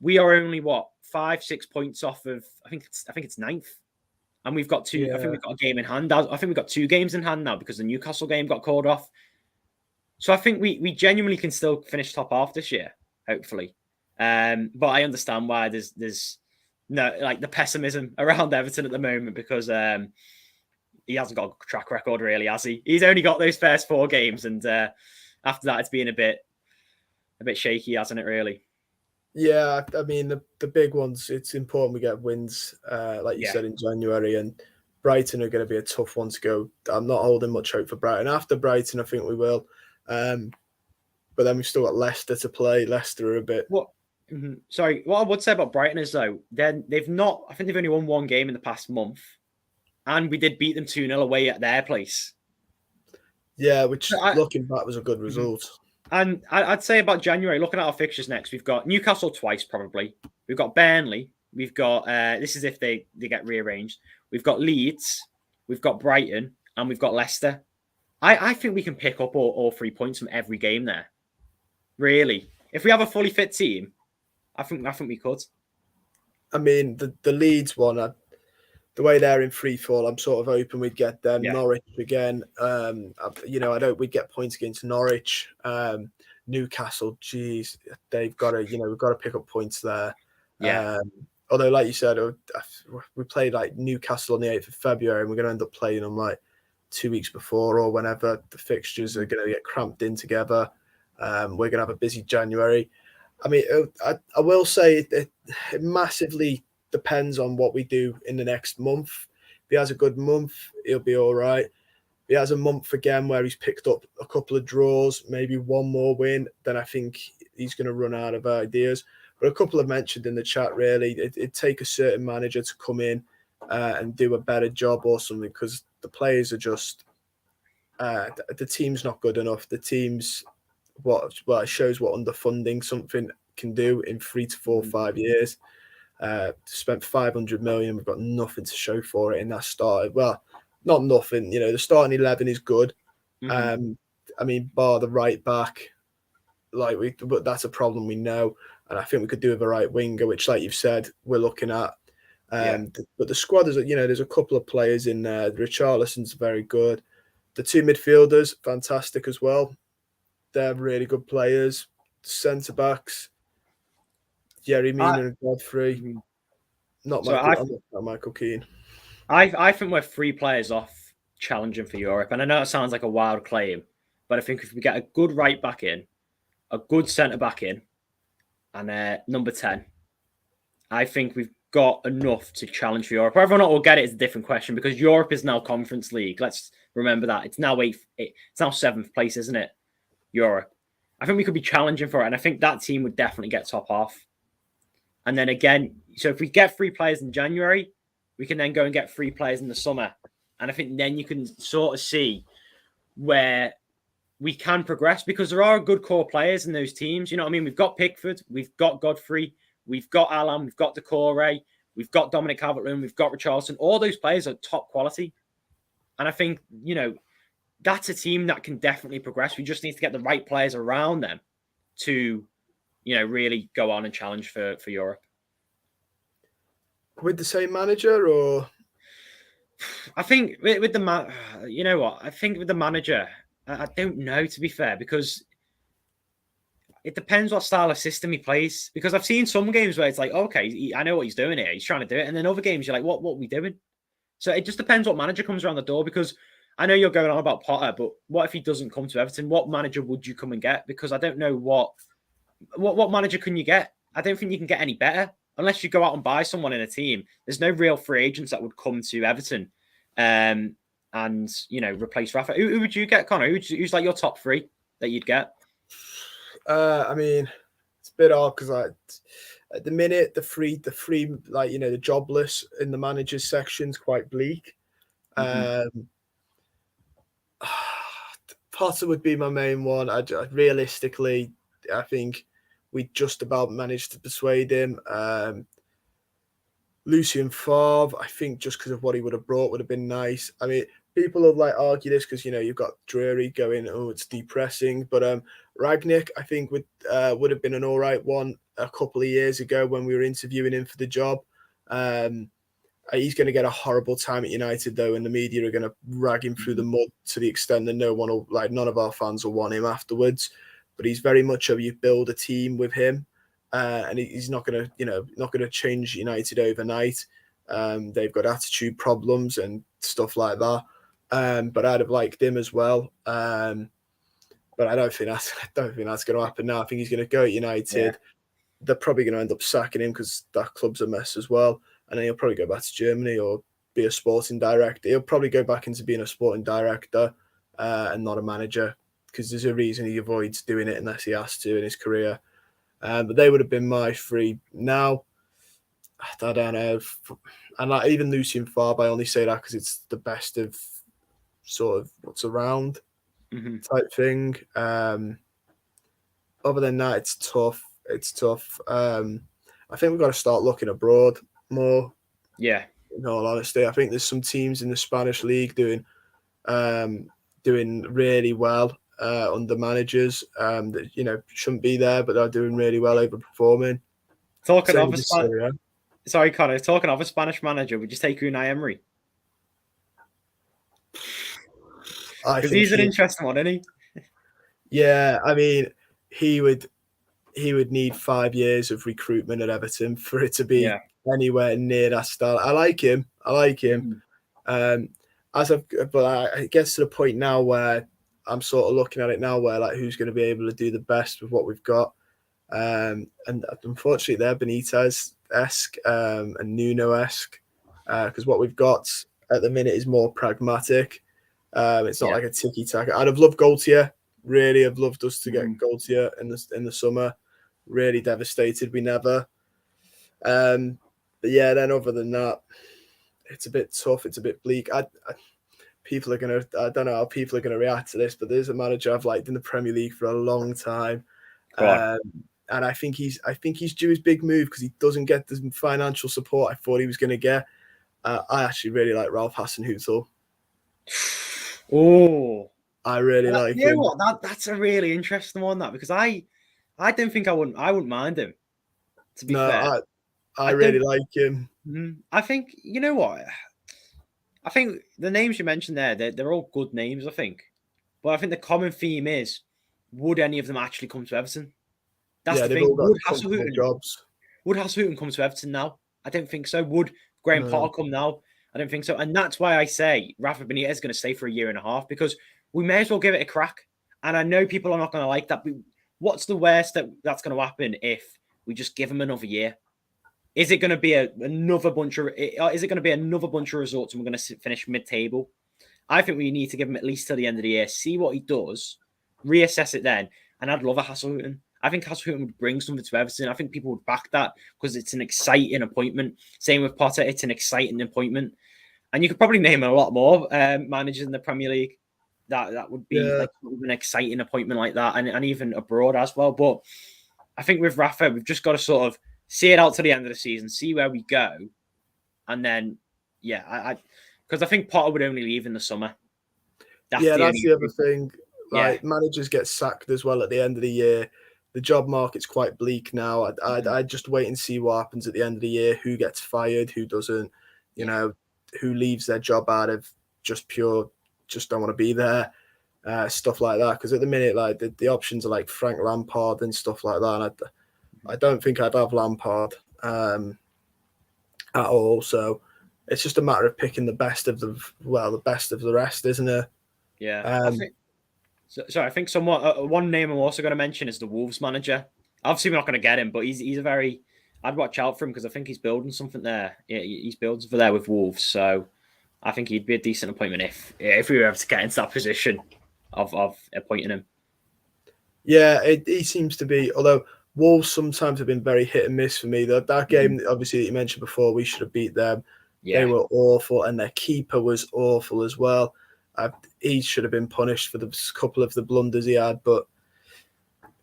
we are only 5-6 points off of, I think it's 9th. And we've got two. Yeah. I think we've got a game in hand. I think we've got 2 games in hand now because the Newcastle game got called off. So I think we genuinely can still finish top half this year, hopefully. But I understand why there's no the pessimism around Everton at the moment, because he hasn't got a track record, really, has he? He's only got those first 4 games, and after that, it's been a bit shaky, hasn't it? Really. Yeah, I mean the big ones. It's important we get wins, like you said, in January, and Brighton are going to be a tough one to go. I'm not holding much hope for Brighton. After Brighton, I think we will. But then we've still got Leicester to play. Leicester are a bit. Sorry, what I would say about Brighton is though, then they've not. I think they've only won one game in the past month, and we did beat them 2-0 away at their place. Yeah, which looking back was a good result. And I'd say about January, looking at our fixtures next, we've got Newcastle twice probably. We've got Burnley. We've got this is if they get rearranged. We've got Leeds. We've got Brighton, and we've got Leicester. I think we can pick up all 3 points from every game there. Really, if we have a fully fit team, I think we could. I mean, the Leeds one, the way they're in free fall, I'm sort of hoping we'd get them. Yeah. Norwich again. I don't. We'd get points against Norwich. Newcastle, geez, they've got to. We've got to pick up points there. Yeah. Although, like you said, we played like Newcastle on the 8th of February, and we're going to end up playing them like 2 weeks before or whenever the fixtures are going to get cramped in together. We're going to have a busy January. I mean, I will say it massively depends on what we do in the next month. If he has a good month, he'll be all right. If he has a month again where he's picked up a couple of draws, maybe one more win, then I think he's going to run out of ideas. But a couple have mentioned in the chat, really, it'd take a certain manager to come in and do a better job or something, because the players are just the team's not good enough. The team's it shows what underfunding something can do in 3 to 4 or 5 years. Spent 500 million. We've got nothing to show for it in that start. Well, not nothing. The starting 11 is good. I mean, bar the right back, but that's a problem we know. And I think we could do with a right winger, which, like you've said, we're looking at. But the squad is, there's a couple of players in there. Richarlison's very good. The two midfielders, fantastic as well. They're really good players. Centre backs, Yerry Mina and Godfrey. Not Michael Keane. I think we're 3 players off challenging for Europe. And I know it sounds like a wild claim, but I think if we get a good right back in, a good centre back in, and number 10, I think we've got enough to challenge for Europe. Whether or not we'll get it is a different question, because Europe is now Conference League. Let's remember that. It's now 7th place, isn't it? Europe. I think we could be challenging for it, and I think that team would definitely get top half. And then again, so if we get 3 players in January, we can then go and get 3 players in the summer. And I think then you can sort of see where we can progress, because there are good core players in those teams. You know what I mean? We've got Pickford, we've got Godfrey, we've got Alan, we've got Decore, we've got Dominic Calvert-Lewin, we've got Richarlison. All those players are top quality. And I think, that's a team that can definitely progress. We just need to get the right players around them to, really go on and challenge for Europe. With the same manager, or? I think with the you know what? I think with the manager, I don't know, to be fair, because it depends what style of system he plays. Because I've seen some games where it's like, okay, I know what he's doing here. He's trying to do it. And then other games, you're like, what are we doing? So it just depends what manager comes around the door, because I know you're going on about Potter, but what if he doesn't come to Everton? What manager would you come and get? Because I don't know what manager can you get? I don't think you can get any better unless you go out and buy someone in a team. There's no real free agents that would come to Everton and replace Rafa. Who would you get, Connor? Who's like your top 3 that you'd get? I mean, it's a bit odd because at the minute the free the jobless in the managers section's quite bleak. Potter would be my main one. Realistically, I think we just about managed to persuade him. Lucien Favre, I think just because of what he would have brought would have been nice. I mean, people will argue this because you've got Drury going, it's depressing, but Ragnick, I think would have been an all right one a couple of years ago when we were interviewing him for the job. He's going to get a horrible time at United, though, and the media are going to rag him through the mud to the extent that none of our fans will want him afterwards. But he's very much you build a team with him, and he's not going to change United overnight. They've got attitude problems and stuff like that. But I'd have liked him as well. But I don't think that's going to happen now. I think he's going to go at United. Yeah. They're probably going to end up sacking him because that club's a mess as well. And then he'll probably go back to Germany or be a sporting director. He'll probably go back into being a sporting director and not a manager, because there's a reason he avoids doing it unless he has to in his career. But they would have been my three. Now, I don't know. And like even Lucien Favre, I only say that because it's the best of sort of what's around type thing. Other than that, it's tough. It's tough. I think we've got to start looking abroad more. Yeah. In all honesty, I think there's some teams in the Spanish league doing really well under managers that shouldn't be there, but they're doing really well, overperforming. Talking of sorry, Connor. Talking of a Spanish manager, would you take Unai Emery? Because he's an interesting one, isn't he? Yeah, I mean, he would need 5 years of recruitment at Everton for it to be anywhere near that style. I like him. But it gets to the point now where I'm sort of looking at it now where like who's going to be able to do the best with what we've got. And unfortunately, they're Benitez-esque and Nuno-esque because what we've got at the minute is more pragmatic. It's not like a tiki-taka. I'd have loved Gaultier. Really, I've loved us to get Gaultier in the summer. Really devastated we never. But yeah, then other than that, it's a bit tough. It's a bit bleak. I don't know how people are gonna react to this, but there's a manager I've liked in the Premier League for a long time. And I think he's due his big move because he doesn't get the financial support I thought he was going to get. I actually really like Ralph Hasenhüttl. Oh, I really like him. You know what? That's a really interesting one. That because I don't think I wouldn't mind him. To be fair, I really like him. I think you know what. I think the names you mentioned there, they're all good names. I think, but I think the common theme is, would any of them actually come to Everton? That's the thing. Would Hasenhüttl come to Everton now? I don't think so. Would Graham Potter come now? I don't think so. And that's why I say Rafa Benitez is going to stay for a year and a half because we may as well give it a crack. And I know people are not going to like that. But what's the worst that's going to happen if we just give him another year? Is it going to be another bunch of results and we're going to finish mid-table? I think we need to give him at least till the end of the year, see what he does, reassess it then. And I'd love a Hasenhüttl. I think Hasenhüttl would bring something to Everton. I think people would back that because it's an exciting appointment. Same with Potter, it's an exciting appointment. And you could probably name a lot more managers in the Premier League that would be like an exciting appointment like that, and even abroad as well. But I think with Rafa, we've just got to sort of see it out to the end of the season, see where we go, and then because I think Potter would only leave in the summer. That's the other thing. Like managers get sacked as well at the end of the year. The job market's quite bleak now. I'd just wait and see what happens at the end of the year. Who gets fired? Who doesn't? Who leaves their job out of just don't want to be there. Stuff like that. Because at the minute, like the options are like Frank Lampard and stuff like that. And I don't think I'd have Lampard at all. So it's just a matter of picking the best of the rest, isn't it? Yeah. I think somewhat one name I'm also going to mention is the Wolves manager. Obviously, we're not going to get him, but he's a very. I'd watch out for him because I think he's building something there. Yeah, he's building something there with Wolves, so I think he'd be a decent appointment if we were able to get into that position of appointing him. Yeah, he seems to be. Although Wolves sometimes have been very hit and miss for me. That game, obviously, that you mentioned before, we should have beat them. Yeah. They were awful, and their keeper was awful as well. He should have been punished for the couple of the blunders he had, but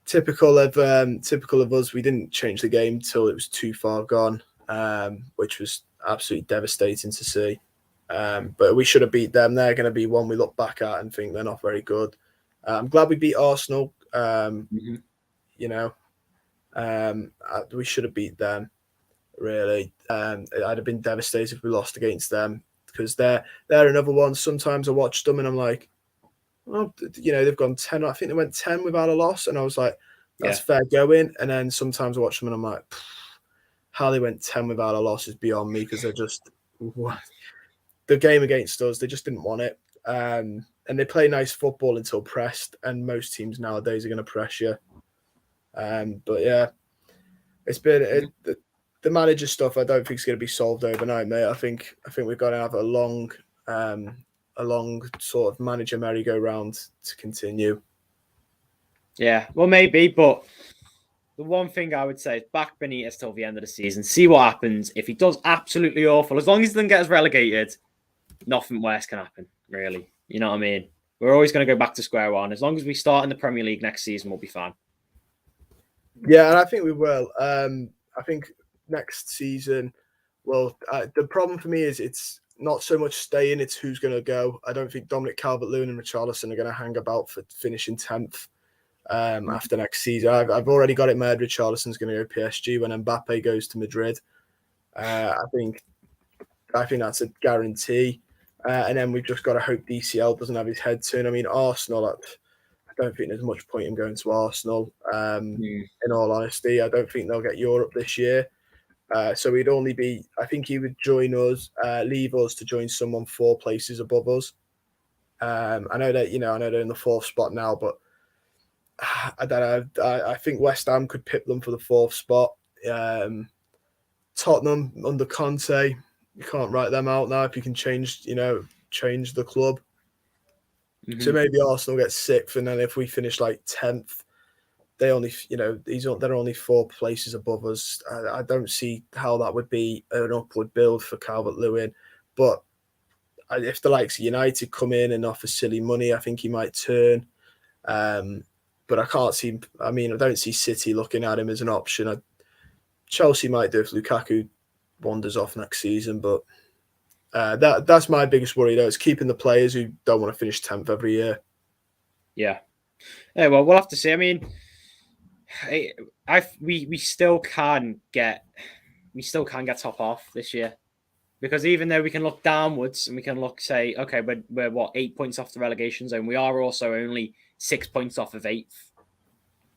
typical of us, we didn't change the game till it was too far gone, which was absolutely devastating to see. But we should have beat them. They're going to be one we look back at and think they're not very good. I'm glad we beat Arsenal. We should have beat them. Really, I'd have been devastated if we lost against them. Because they're another one. Sometimes I watch them and I'm like, well, they've gone 10. I think they went 10 without a loss, and I was like, that's fair going. And then sometimes I watch them and I'm like, how they went 10 without a loss is beyond me because they're just the game against us. They just didn't want it, and they play nice football until pressed. And most teams nowadays are going to press you. But yeah, it's been the manager stuff. I don't think it's going to be solved overnight, mate. I think we've got to have a long sort of manager merry-go-round to continue. Yeah, well, maybe, but the one thing I would say is back Benitez till the end of the season. See what happens. If he does absolutely awful, as long as he doesn't get us relegated, nothing worse can happen, really. You know what I mean? We're always going to go back to square one. As long as we start in the Premier League next season, we'll be fine. Yeah, and I think we will. I think next season, well, the problem for me is it's not so much staying, it's who's going to go. I don't think Dominic Calvert-Lewin and Richarlison are going to hang about for finishing 10th after next season. I've already got it in my head. Richarlison's going to go PSG when Mbappe goes to Madrid. I think that's a guarantee. And then we've just got to hope DCL doesn't have his head turned. I mean, Arsenal, I don't think there's much point in going to Arsenal. In all honesty, I don't think they'll get Europe this year. So he'd only be, I think he would join us, leave us to join someone 4 places above us. I know they're in the 4th spot now, but I don't know. I think West Ham could pip them for the 4th spot. Tottenham under Conte, you can't write them out now if you can change the club. Mm-hmm. So maybe Arsenal get 6th, and then if we finish like 10th, they're only 4 places above us. I don't see how that would be an upward build for Calvert-Lewin. But if the likes of United come in and offer silly money, I think he might turn. But I don't see City looking at him as an option. Chelsea might do if Lukaku wanders off next season, but that's my biggest worry, though. It's keeping the players who don't want to finish 10th every year. Yeah. Well, we'll have to see. I mean, we still can get top half this year, because even though we can look downwards and we can say, okay, we're 8 points off the relegation zone, we are also only 6 points off of 8th,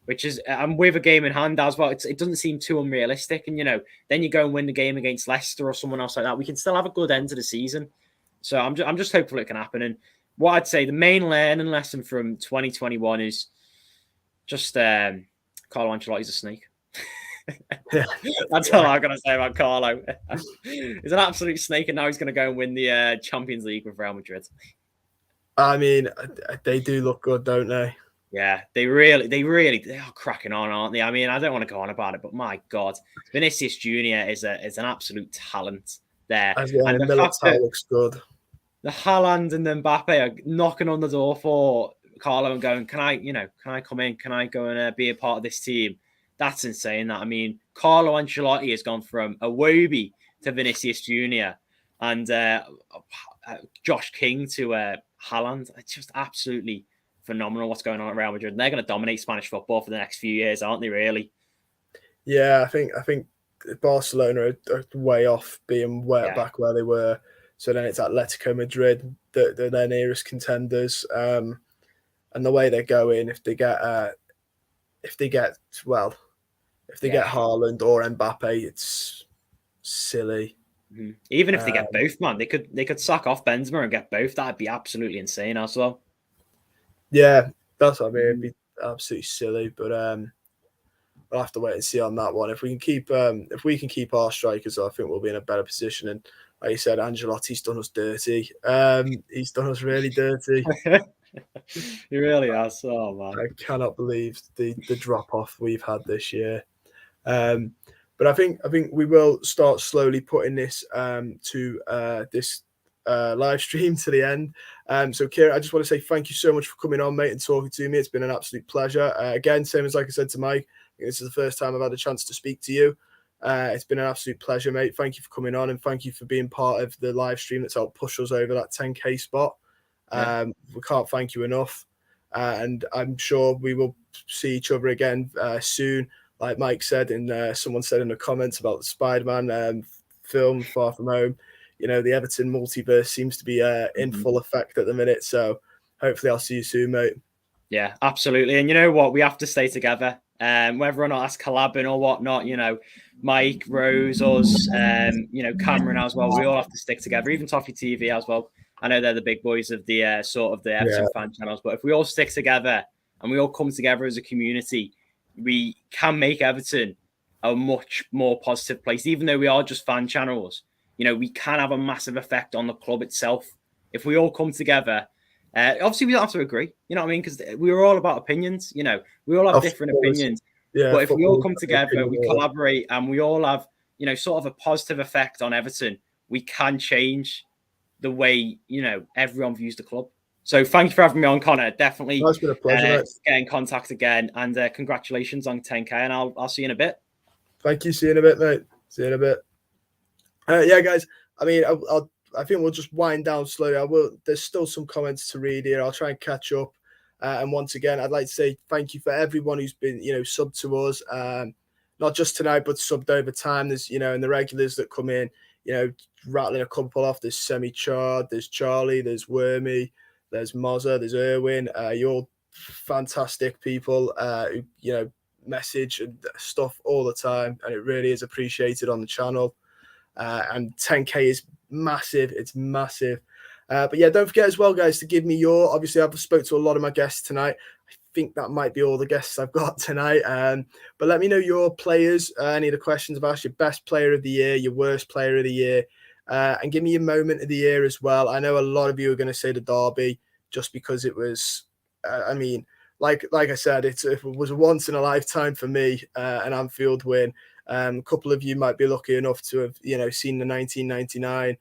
which is, and with a game in hand as well, it doesn't seem too unrealistic. And then you go and win the game against Leicester or someone else like that, we can still have a good end to the season. So I'm just hopeful it can happen. And what I'd say the main learning lesson from 2021 is just Carlo Ancelotti's a snake. That's all I'm going to say about Carlo. He's an absolute snake, and now he's going to go and win the Champions League with Real Madrid. I mean, they do look good, don't they? Yeah, they are cracking on, aren't they? I mean, I don't want to go on about it, but my God, Vinicius Jr. is an absolute talent there. And the Militao looks good. The Haaland and the Mbappe are knocking on the door for Carlo and going, can I come in? Can I go and be a part of this team? That's insane. That, I mean, Carlo Ancelotti has gone from Iwobi to Vinicius Jr. and Josh King to Haaland. It's just absolutely phenomenal what's going on at Real Madrid. And they're going to dominate Spanish football for the next few years, aren't they, really? Yeah, I think Barcelona are way off being back where they were. So then it's Atletico Madrid, they're their nearest contenders. And the way they're going, if they get Haaland or Mbappe, it's silly. Mm-hmm. Even if they get both, man, they could sack off Benzema and get both. That'd be absolutely insane as well. Yeah, that's what I mean. It'd be absolutely silly, but we'll have to wait and see on that one. If we can keep our strikers, I think we'll be in a better position. And like you said, Ancelotti's done us dirty. He's done us really dirty. He really has. Oh man, I cannot believe the drop off we've had this year. But I think we will start slowly putting this to this live stream to the end. So Kieran, I just want to say thank you so much for coming on, mate, and talking to me. It's been an absolute pleasure. Again, same as like I said to Mike, this is the first time I've had a chance to speak to you. It's been an absolute pleasure, mate. Thank you for coming on, and thank you for being part of the live stream that's helped push us over that 10K spot. We can't thank you enough. And I'm sure we will see each other again soon. Like Mike said, and someone said in the comments about the Spider-Man film, Far From Home, the Everton multiverse seems to be in full effect at the minute. So hopefully I'll see you soon, mate. Yeah, absolutely. And you know what? We have to stay together. Whether or not that's collabing or whatnot, Mike, Rose, us, Cameron as well. We all have to stick together, even Toffee TV as well. I know they're the big boys of the sort of the Everton fan channels, but if we all stick together and we all come together as a community, we can make Everton a much more positive place. Even though we are just fan channels, we can have a massive effect on the club itself. If we all come together, obviously we don't have to agree, you know what I mean? Because we're all about opinions, we all have different opinions. Yeah, But if we all football, come together, we collaborate, and we all have, you know, sort of a positive effect on Everton, we can change the way, you know, everyone views the club. So thank you for having me on, Connor. Definitely it's been a pleasure, mate. get in contact again, and congratulations on 10K, and I'll see you in a bit. Thank you. See you in a bit, mate. See you in a bit. Yeah, guys. I mean, I think we'll just wind down slowly. There's still some comments to read here. I'll try and catch up. And once again, I'd like to say thank you for everyone who's been, you know, subbed to us. Not just tonight, but subbed over time. There's, you know, and the regulars that come in, you know, rattling a couple off. There's Semi-Chard, there's Charlie, there's Wormy, there's Mozza, there's Erwin. You're fantastic people who, you know, message and stuff all the time. And it really is appreciated on the channel. And 10K is massive. It's massive. But yeah, don't forget as well, guys, to give me your, obviously I've spoke to a lot of my guests tonight. I think that might be all the guests I've got tonight. But let me know your players, any of the questions I've asked, your best player of the year, your worst player of the year, and give me your moment of the year as well. I know a lot of you are going to say the derby just because it was, I mean, like I said, it was a once in a lifetime for me, an Anfield win. A couple of you might be lucky enough to have, you know, seen the 1999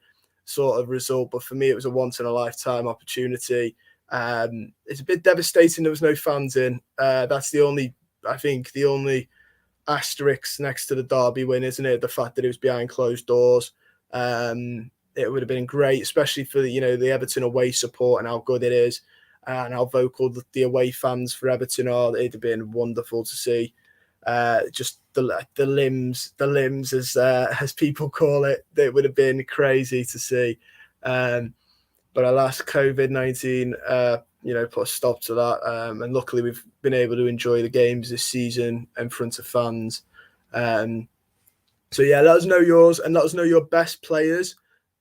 sort of result, but for me, it was a once in a lifetime opportunity. It's a bit devastating there was no fans in. That's I think the only asterisk next to the derby win, isn't it? The fact that it was behind closed doors. It would have been great, especially for the Everton away support and how good it is, and how vocal the away fans for Everton are. It'd have been wonderful to see. Just the limbs as people call it, it would have been crazy to see. But alas, COVID-19 put a stop to that, and luckily we've been able to enjoy the games this season in front of fans. So yeah, let us know yours, and let us know your best players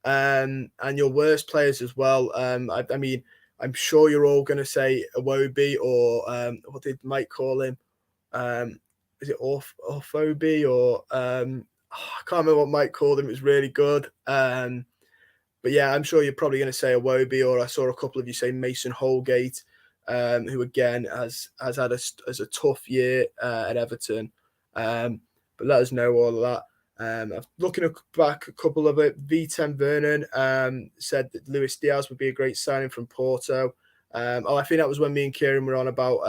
and your worst players as well. I mean, I'm sure you're all going to say Iwobi, or what did Mike call him? Is it Orphobi, or I can't remember what Mike called him. It was really good. But yeah, I'm sure you're probably going to say Iwobi, or I saw a couple of you say Mason Holgate, who again has had a tough year at Everton. But let us know all of that. I'm looking back a couple of it. V10 Vernon said that Luis Diaz would be a great signing from Porto. I think that was when me and Kieran were on about,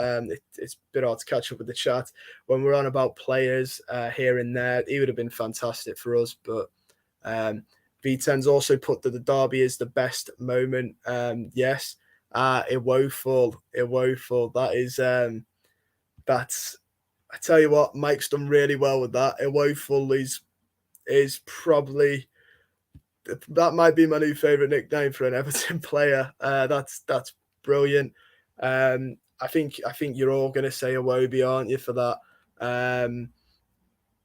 it's a bit hard to catch up with the chat, when we're on about players here and there. He would have been fantastic for us, but V10's also put that the derby is the best moment. Yes, woeful. That is, that's, I tell you what, Mike's done really well with that. Woeful is probably, that might be my new favourite nickname for an Everton player. That's brilliant. I think you're all going to say Iwobi, aren't you, for that?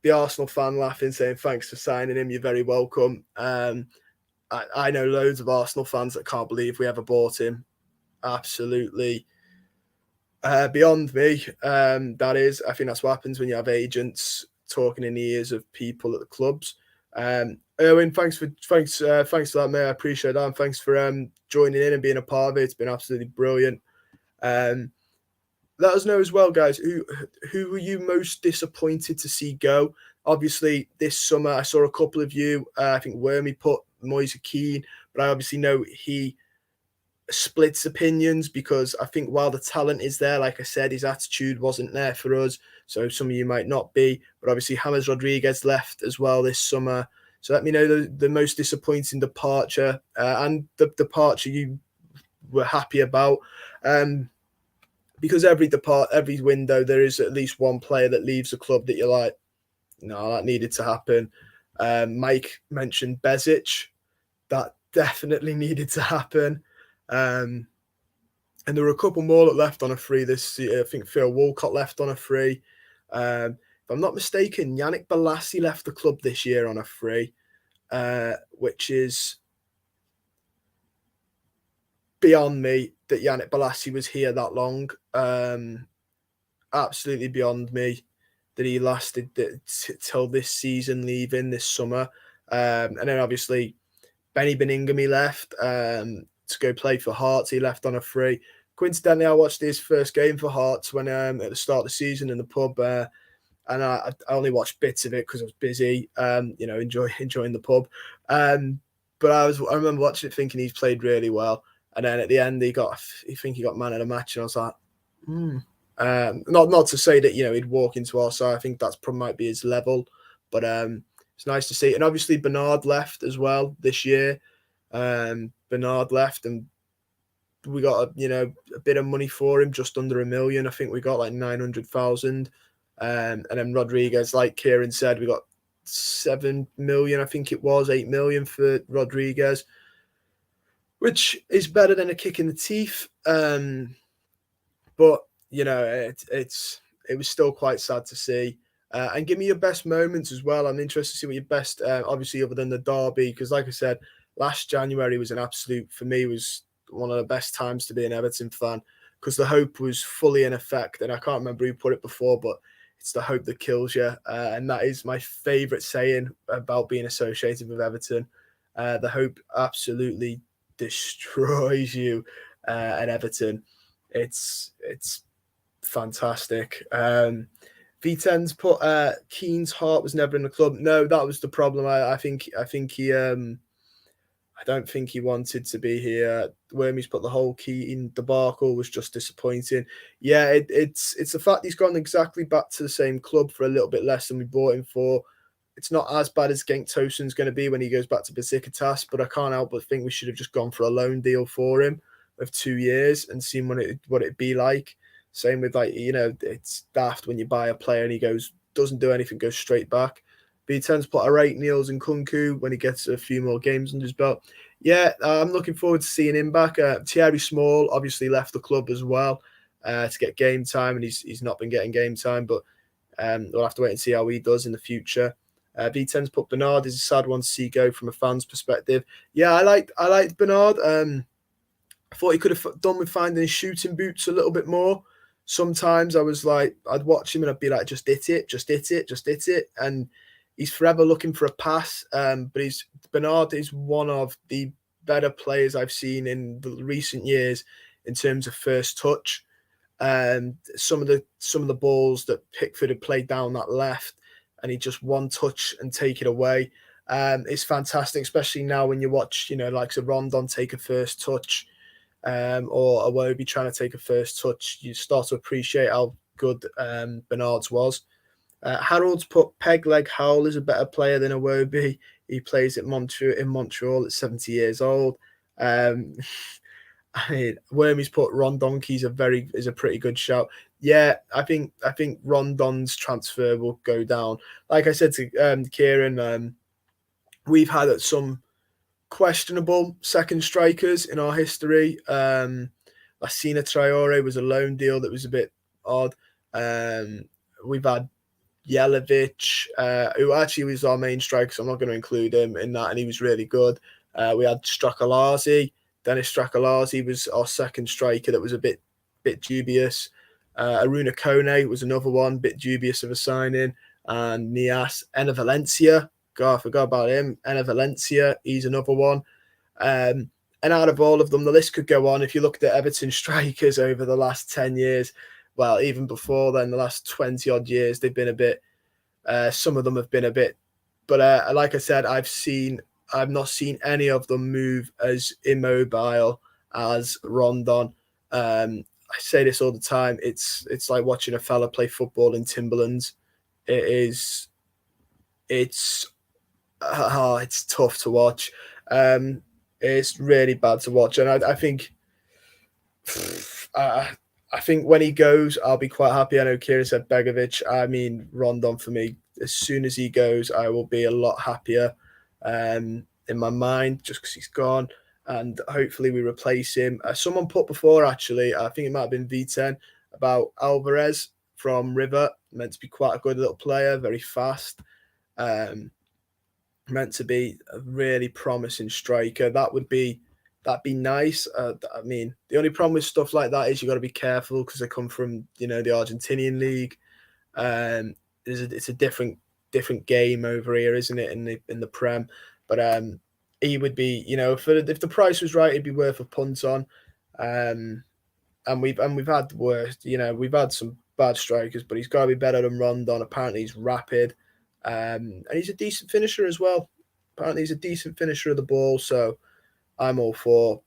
The Arsenal fan laughing, saying thanks for signing him. You're very welcome. I know loads of Arsenal fans that can't believe we ever bought him. Absolutely beyond me. That is, I think that's what happens when you have agents talking in the ears of people at the clubs. Erwin, thanks for that, mate. I appreciate that, and thanks for joining in and being a part of it. It's been absolutely brilliant. Let us know as well, guys, who were you most disappointed to see go? Obviously, this summer I saw a couple of you. I think Wormy put Moisie Keane, but I obviously know he splits opinions, because I think while the talent is there, like I said, his attitude wasn't there for us. So some of you might not be, but obviously James Rodriguez left as well this summer. So let me know the most disappointing departure and the departure you were happy about. Because every window, there is at least one player that leaves the club that you're like, no, that needed to happen. Mike mentioned Bezic. That definitely needed to happen. And there were a couple more that left on a free this year. I think Phil Walcott left on a free. If I'm not mistaken, Yannick Bolasie left the club this year on a free, which is beyond me that Yannick Bolasie was here that long. Absolutely beyond me that he lasted till this season, leaving this summer. And then obviously Benny Beningame left to go play for Hearts. He left on a free. Coincidentally, I watched his first game for Hearts when at the start of the season in the pub. and I only watched bits of it because I was busy, enjoying the pub. But I remember watching it thinking he's played really well, and then at the end he got man of the match, and I was like, not to say that he'd walk into our side. I think that's probably might be his level, but it's nice to see. And obviously Bernard left as well this year. Bernard left, and we got a bit of money for him, just under $1 million. I think we got like 900,000. And then Rodriguez, like Kieran said, we got 7 million. I think it was 8 million for Rodriguez, which is better than a kick in the teeth. But it was still quite sad to see. And give me your best moments as well. I'm interested to see what your best, obviously other than the derby, because like I said, last January was for me was one of the best times to be an Everton fan, because the hope was fully in effect. And I can't remember who put it before, but it's the hope that kills you. And that is my favourite saying about being associated with Everton. The hope absolutely destroys you at Everton. It's fantastic. V10's put Keane's heart was never in the club. No, that was the problem. I think he I don't think he wanted to be here. Wormy's put the whole Keane debacle was just disappointing. Yeah, it's the fact he's gone exactly back to the same club for a little bit less than we bought him for. It's not as bad as Genk Tosun's going to be when he goes back to Besiktas, but I can't help but think we should have just gone for a loan deal for him of 2 years and seen what it'd be like. Same with it's daft when you buy a player and he doesn't do anything, goes straight back. But he tends to put a rate Niels and Kunku when he gets a few more games under his belt. Yeah, I'm looking forward to seeing him back. Thierry Small obviously left the club as well to get game time, and he's not been getting game time, but we'll have to wait and see how he does in the future. V10's put Bernard is a sad one to see go from a fan's perspective. Yeah, I liked Bernard. I thought he could have done with finding his shooting boots a little bit more. Sometimes I was like, I'd watch him and I'd be like, just hit it. And he's forever looking for a pass. But Bernard is one of the better players I've seen in the recent years in terms of first touch. Some of the balls that Pickford had played down that left, and he just one touch and take it away. It's fantastic, especially now when you watch, like Rondon take a first touch. Or Iwobi trying to take a first touch, you start to appreciate how good Bernard's was. Harold's put Peg Leg Howell is a better player than Iwobi. He plays in Montreal at 70 years old. Wormy's put Rondonki's is a pretty good shout. Yeah, I think Rondon's transfer will go down. Like I said to Kieran, we've had some questionable second strikers in our history. Lassina Traore was a loan deal that was a bit odd. We've had Jelavic, who actually was our main striker, so I'm not going to include him in that, and he was really good. We had Stracalazi. Dennis Stracalazi was our second striker that was a bit dubious. Aruna Kone was another one, bit dubious of a signing. And Nias Valencia. God, I forgot about him. Valencia, he's another one. And out of all of them, the list could go on. If you looked at Everton strikers over the last 10 years, well, even before then, the last 20 odd years, they've been a bit, some of them have been a bit, but like I said, I've not seen any of them move as immobile as Rondon. I say this all the time. It's like watching a fella play football in Timberlands. It's tough to watch. It's really bad to watch, and I think when he goes, I'll be quite happy. I know Kieran said Begovic. I mean, Rondon for me. As soon as he goes, I will be a lot happier in my mind, just because he's gone, and hopefully we replace him. Someone put before, actually, I think it might have been V10, about Alvarez from River, meant to be quite a good little player, very fast. Meant to be a really promising striker. That'd be nice. I mean, the only problem with stuff like that is you got to be careful because they come from the Argentinian league. It's a different game over here, isn't it? In the Prem, but he would be if the price was right, he'd be worth a punt on. And we've had worse. We've had some bad strikers, but he's got to be better than Rondon. Apparently, he's rapid, and he's a decent finisher as well. Apparently, he's a decent finisher of the ball. So I'm all for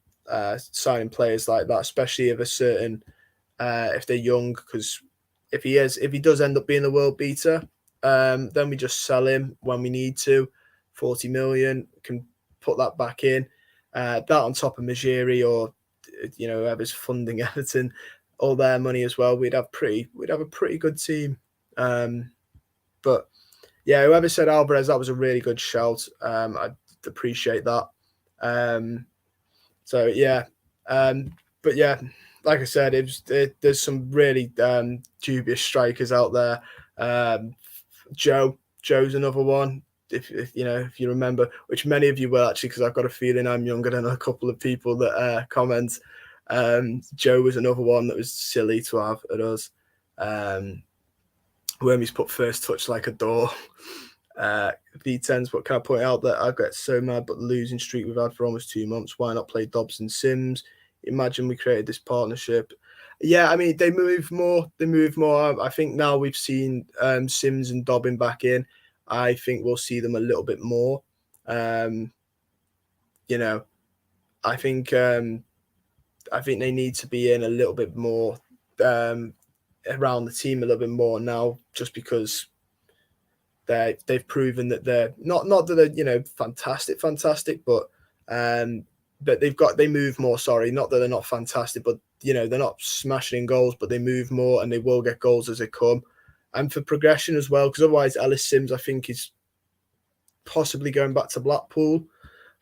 signing players like that, especially if if they're young, because if he does end up being the world beater, then we just sell him when we need to. 40 million, can put that back in. That on top of Majiri or whoever's funding Everton, all their money as well. We'd have a pretty good team. But yeah, whoever said Alvarez, that was a really good shout. I appreciate that. So yeah, but yeah, like I said, there's some really dubious strikers out there. Joe's another one. If you remember, which many of you will actually, because I've got a feeling I'm younger than a couple of people that comment. Joe was another one that was silly to have at us. Wormy's put first touch like a door. V10s, what can I point out that I get so mad, but the losing streak we've had for almost 2 months. Why not play Dobbs and Sims? Imagine we created this partnership. Yeah, I mean, they move more. I think now we've seen Sims and Dobbin back in. I think we'll see them a little bit more. I think they need to be in a little bit more around the team a little bit more now, just because they've proven that they're not that they're fantastic, but they move more. Sorry, not that they're not fantastic, but they're not smashing in goals, but they move more and they will get goals as they come. And for progression as well, because otherwise Ellis Sims, I think, is possibly going back to Blackpool,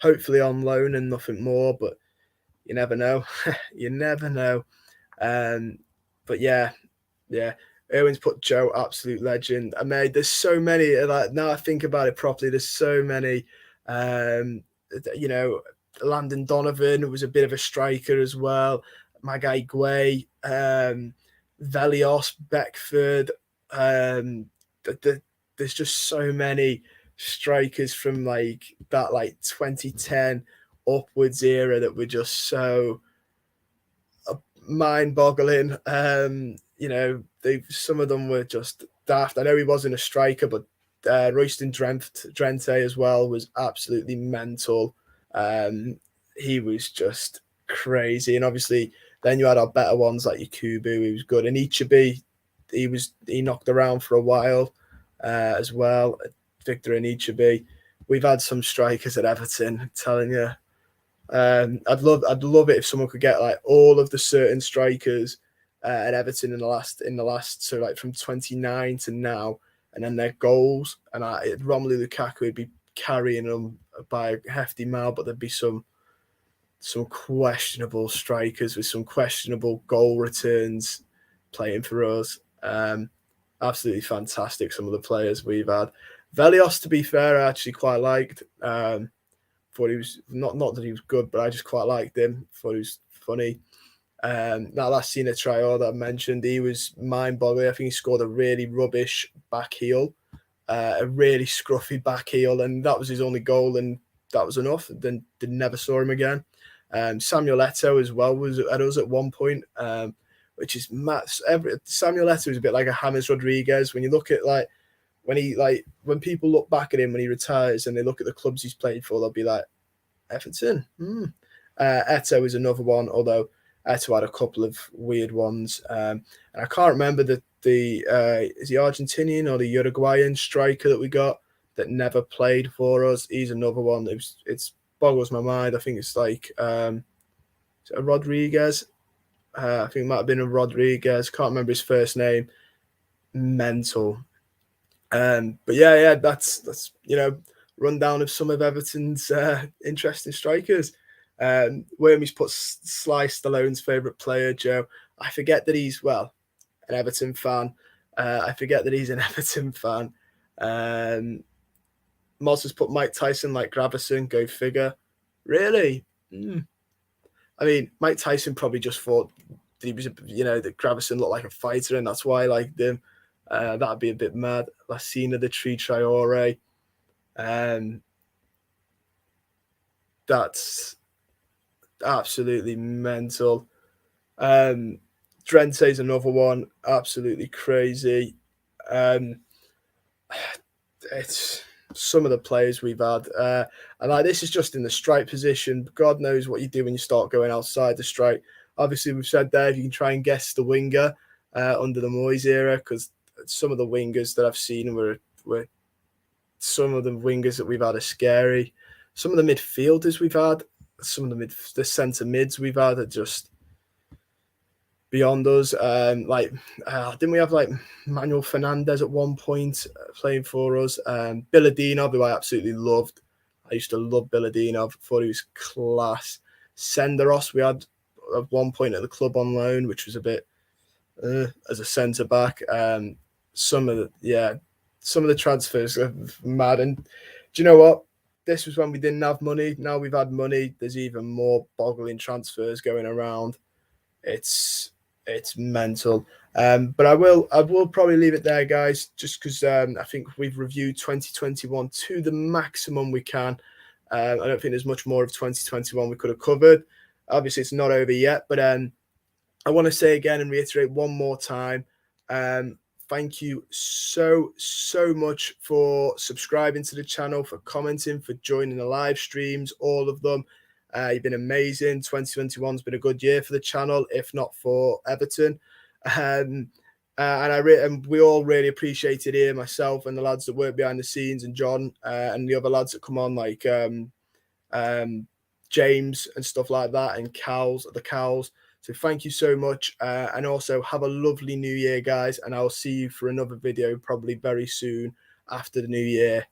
hopefully on loan and nothing more, but you never know. You never know. But yeah. Erwin's put Joe, absolute legend. I mean, there's so many, like, now I think about it properly, there's so many. Landon Donovan was a bit of a striker as well. My guy Guay, Velios, Beckford. There's just so many strikers from like that 2010 upwards era that were just so mind-boggling. Some of them were just daft. I know he wasn't a striker, but Royston Drenthe as well was absolutely mental. He was just crazy, and obviously then you had our better ones like Yakubu, who was good, and Ichibi, he knocked around for a while as well. Victor and Ichibi. We've had some strikers at Everton, I'm telling you. I'd love it if someone could get like all of the certain strikers at Everton in the last, so like from 29 to now, and then their goals, and Romelu Lukaku would be carrying them by a hefty mile, but there'd be some questionable strikers with some questionable goal returns playing for us. Absolutely fantastic, some of the players we've had. Velios, to be fair, I actually quite liked. Thought he was not that he was good, but I just quite liked him. Thought he was funny. That last scene of Traore that I mentioned, he was mind-boggling. I think he scored a really rubbish back heel, a really scruffy back heel, and that was his only goal, and that was enough. Then never saw him again. Samuel Eto'o as well was at us at one point, which is mad. Samuel Eto'o is a bit like a James Rodriguez. When you look at when people look back at him when he retires and they look at the clubs he's played for, they'll be like, Everton. Eto'o is another one, although Eto'o had a couple of weird ones. And I can't remember is the Argentinian or the Uruguayan striker that we got that never played for us. He's another one. It boggles my mind. I think it's like a Rodriguez. I think it might have been a Rodriguez. Can't remember his first name. Mental. But yeah, that's rundown of some of Everton's interesting strikers. Wormy's put Sly Stallone's favourite player, Joe. I forget that he's an Everton fan. Moz has put Mike Tyson like Gravison, go figure. Really? I mean, Mike Tyson probably just thought that he was, that Gravison looked like a fighter, and that's why I liked him. That'd be a bit mad. Lassina, the Tree Traore. That's absolutely mental. Drente's another one, absolutely crazy. It's some of the players we've had, and like this is just in the strike position. God knows what you do when you start going outside the strike. Obviously, we've said there if you can try and guess the winger under the Moises era, because some of the wingers that I've seen were some of the wingers that we've had are scary. Some of the midfielders we've had, some of the centre mids we've had are just beyond us. Didn't we have like Manuel Fernandez at one point playing for us? Biladinov, who I absolutely loved. I used to love Biladinov. Thought he was class. Senderos, we had at one point at the club on loan, which was a bit as a centre back. Some of the transfers are mad. And do you know what? This was when we didn't have money. Now we've had money. There's even more boggling transfers going around. It's mental. But I will probably leave it there, guys, just because I think we've reviewed 2021 to the maximum we can. I don't think there's much more of 2021 we could have covered. Obviously, it's not over yet, but I want to say again and reiterate one more time, thank you so much for subscribing to the channel, for commenting, for joining the live streams, all of them. You've been amazing. 2021's been a good year for the channel, if not for Everton. And we all really appreciate it here, myself and the lads that work behind the scenes, and John and the other lads that come on, like James and stuff like that, and the Cows. So thank you so much, and also have a lovely new year, guys, and I'll see you for another video probably very soon after the new year.